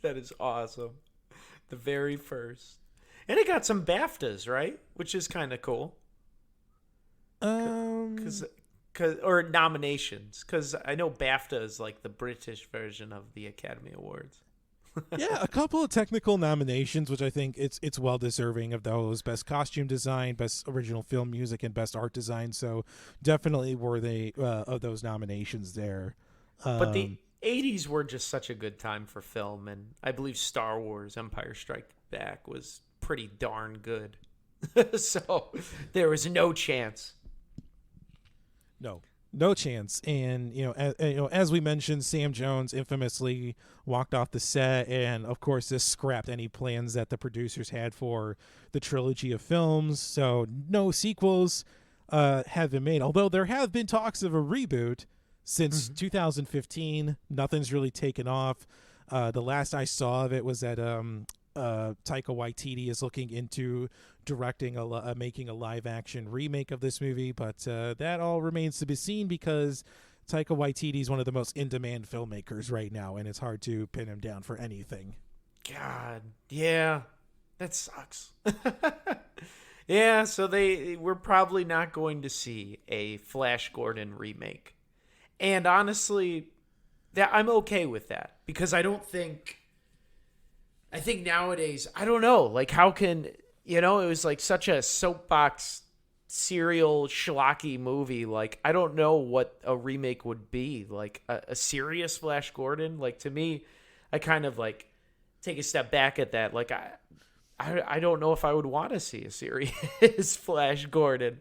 That is awesome. The very first. And it got some BAFTAs, right? Which is kind of cool. or nominations, because I know BAFTA is like the British version of the Academy Awards. Yeah, a couple of technical nominations, which I think it's well deserving of those: best costume design, best original film music, and best art design. So definitely worthy of those nominations there. But the 80s were just such a good time for film, and I believe Star Wars Empire Strikes Back was pretty darn good. So there was no chance. No chance. And as we mentioned, Sam Jones infamously walked off the set, and of course this scrapped any plans that the producers had for the trilogy of films. So no sequels have been made, although there have been talks of a reboot since 2015. Nothing's really taken off. The last I saw of it was that Taika Waititi is looking into directing making a live action remake of this movie, but that all remains to be seen, because Taika Waititi is one of the most in demand filmmakers right now, and it's hard to pin him down for anything. God, yeah, that sucks. Yeah, so we're probably not going to see a Flash Gordon remake, and honestly, that I'm okay with that, because I think nowadays, I don't know, like, how can, it was like such a soapbox serial schlocky movie. Like, I don't know what a remake would be. Like, a serious Flash Gordon? Like, to me, I kind of, like, take a step back at that. Like, I don't know if I would want to see a serious Flash Gordon.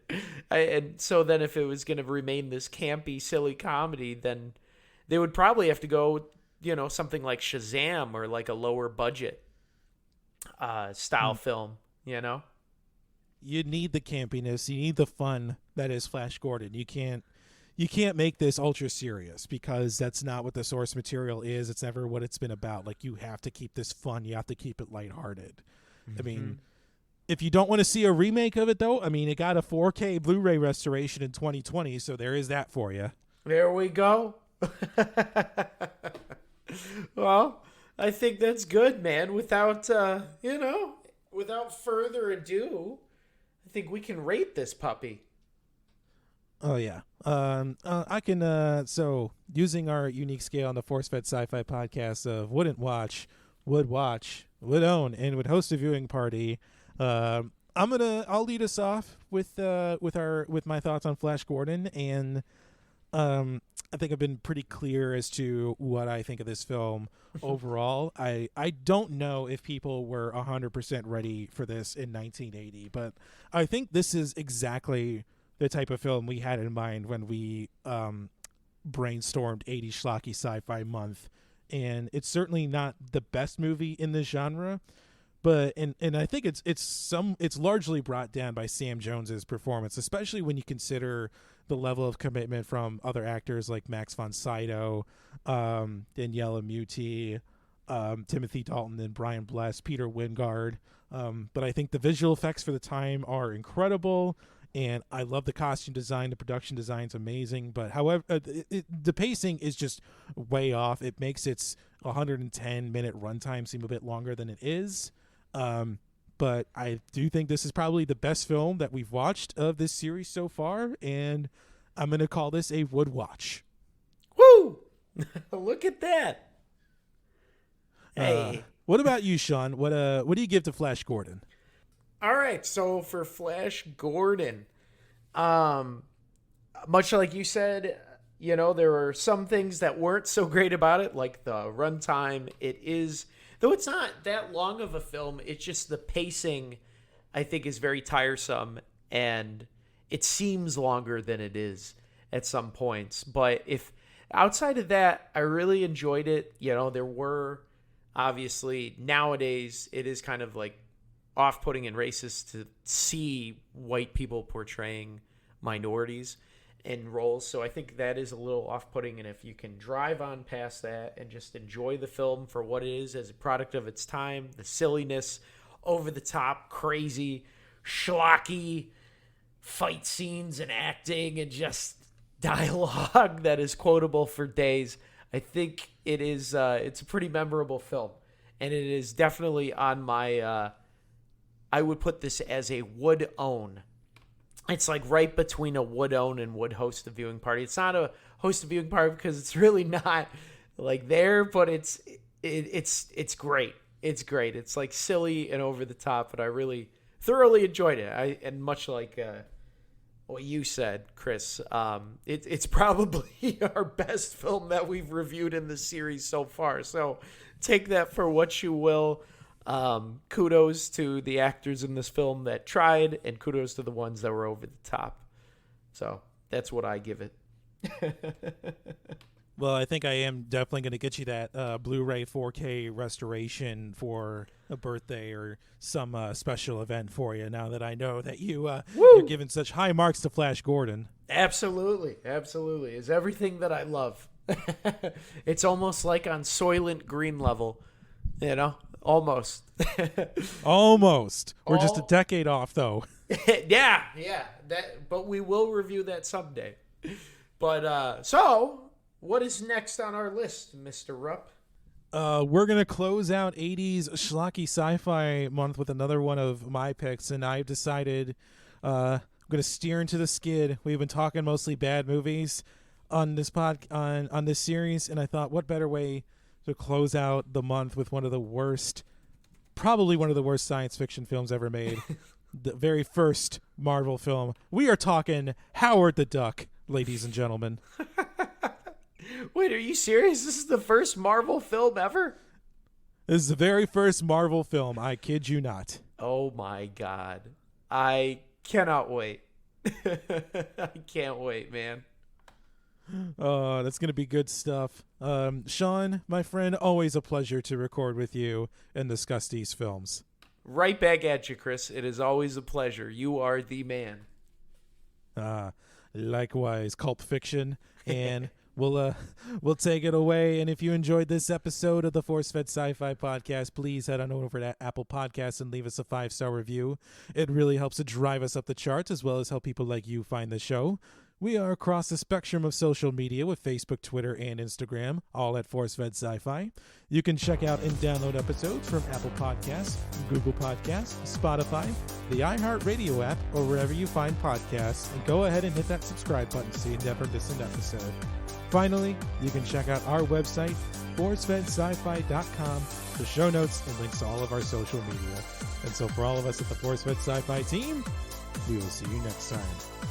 And so then if it was going to remain this campy, silly comedy, then they would probably have to go, something like Shazam, or like a lower budget style film, You need the campiness, you need the fun that is Flash Gordon. You can't make this ultra serious, because that's not what the source material is. It's never what it's been about. Like, you have to keep this fun, you have to keep it lighthearted. I mean, if you don't want to see a remake of it, though, I mean, it got a 4K Blu-ray restoration in 2020, so there is that for you. There we go. Well, I think that's good, man. Without further ado, I think we can rate this puppy. Oh yeah. I can. So using our unique scale on the Force Fed Sci-Fi podcast of wouldn't watch, would watch, would own, and would host a viewing party. I'll lead us off with my thoughts on Flash Gordon, and I think I've been pretty clear as to what I think of this film overall. I don't know if people were 100% ready for this in 1980, but I think this is exactly the type of film we had in mind when we brainstormed 80 schlocky sci-fi month. And it's certainly not the best movie in the genre, but and I think it's largely brought down by Sam Jones's performance, especially when you consider the level of commitment from other actors like Max von Sydow, Daniela Muti, Timothy Dalton, and Brian Bless, Peter Wingard. But I think the visual effects for the time are incredible, and I love the costume design. The production design is amazing, but however, the pacing is just way off. It makes its 110-minute runtime seem a bit longer than it is. But I do think this is probably the best film that we've watched of this series so far, and I'm going to call this a would watch. Woo! Look at that. Hey. What about you, Sean? What do you give to Flash Gordon? All right, so for Flash Gordon, much like you said, there were some things that weren't so great about it, like the runtime. Though it's not that long of a film, it's just the pacing, I think, is very tiresome, and it seems longer than it is at some points. But if outside of that, I really enjoyed it. There were, obviously, nowadays, it is kind of like off-putting and racist to see white people portraying minorities in roles. So I think that is a little off-putting, and if you can drive on past that and just enjoy the film for what it is as a product of its time, the silliness, over-the-top, crazy, schlocky fight scenes and acting and just dialogue that is quotable for days, I think it is it's a pretty memorable film, and it is definitely on my I would put this as a would own it's like right between a would own and would host a viewing party. It's not a host a viewing party because it's really not like there, but it's great. It's great. It's like silly and over the top, but I really thoroughly enjoyed it. And much like what you said, Chris, it's probably our best film that we've reviewed in the series so far. So take that for what you will. Kudos to the actors in this film that tried, and kudos to the ones that were over the top. So that's what I give it. Well, I think I am definitely going to get you that Blu-ray 4K restoration for a birthday or some special event for you, now that I know that you're giving such high marks to Flash Gordon. Absolutely. Absolutely. It's everything that I love. It's almost like on Soylent Green level, you know? Almost. Almost. We're just a decade off, though. Yeah. But we will review that someday. But, so... what is next on our list, Mr. Rupp? We're going to close out 80s schlocky sci-fi month with another one of my picks, and I've decided I'm going to steer into the skid. We've been talking mostly bad movies on this on this series, and I thought, what better way to close out the month with probably one of the worst science fiction films ever made. The very first Marvel film. We are talking Howard the Duck, ladies and gentlemen. Wait, are you serious? This is the first Marvel film ever? This is the very first Marvel film. I kid you not. Oh my God. I cannot wait. I can't wait, man. Oh, that's going to be good stuff. Sean, my friend, always a pleasure to record with you and discuss these films. Right back at you, Chris. It is always a pleasure. You are the man. Likewise, Pulp Fiction, and we'll take it away. And if you enjoyed this episode of the Force Fed Sci-Fi podcast, please head on over to Apple Podcasts and leave us a 5-star review. It really helps to drive us up the charts, as well as help people like you find the show. We are across the spectrum of social media with Facebook, Twitter, and Instagram, all at Force Fed Sci-Fi. You can check out and download episodes from Apple Podcasts, Google Podcasts, Spotify, the iHeartRadio app, or wherever you find podcasts, and go ahead and hit that subscribe button so you never miss an episode. Finally, you can check out our website, forcefedsci-fi.com, for show notes and links to all of our social media. And so for all of us at the Force Fed Sci-Fi team, we will see you next time.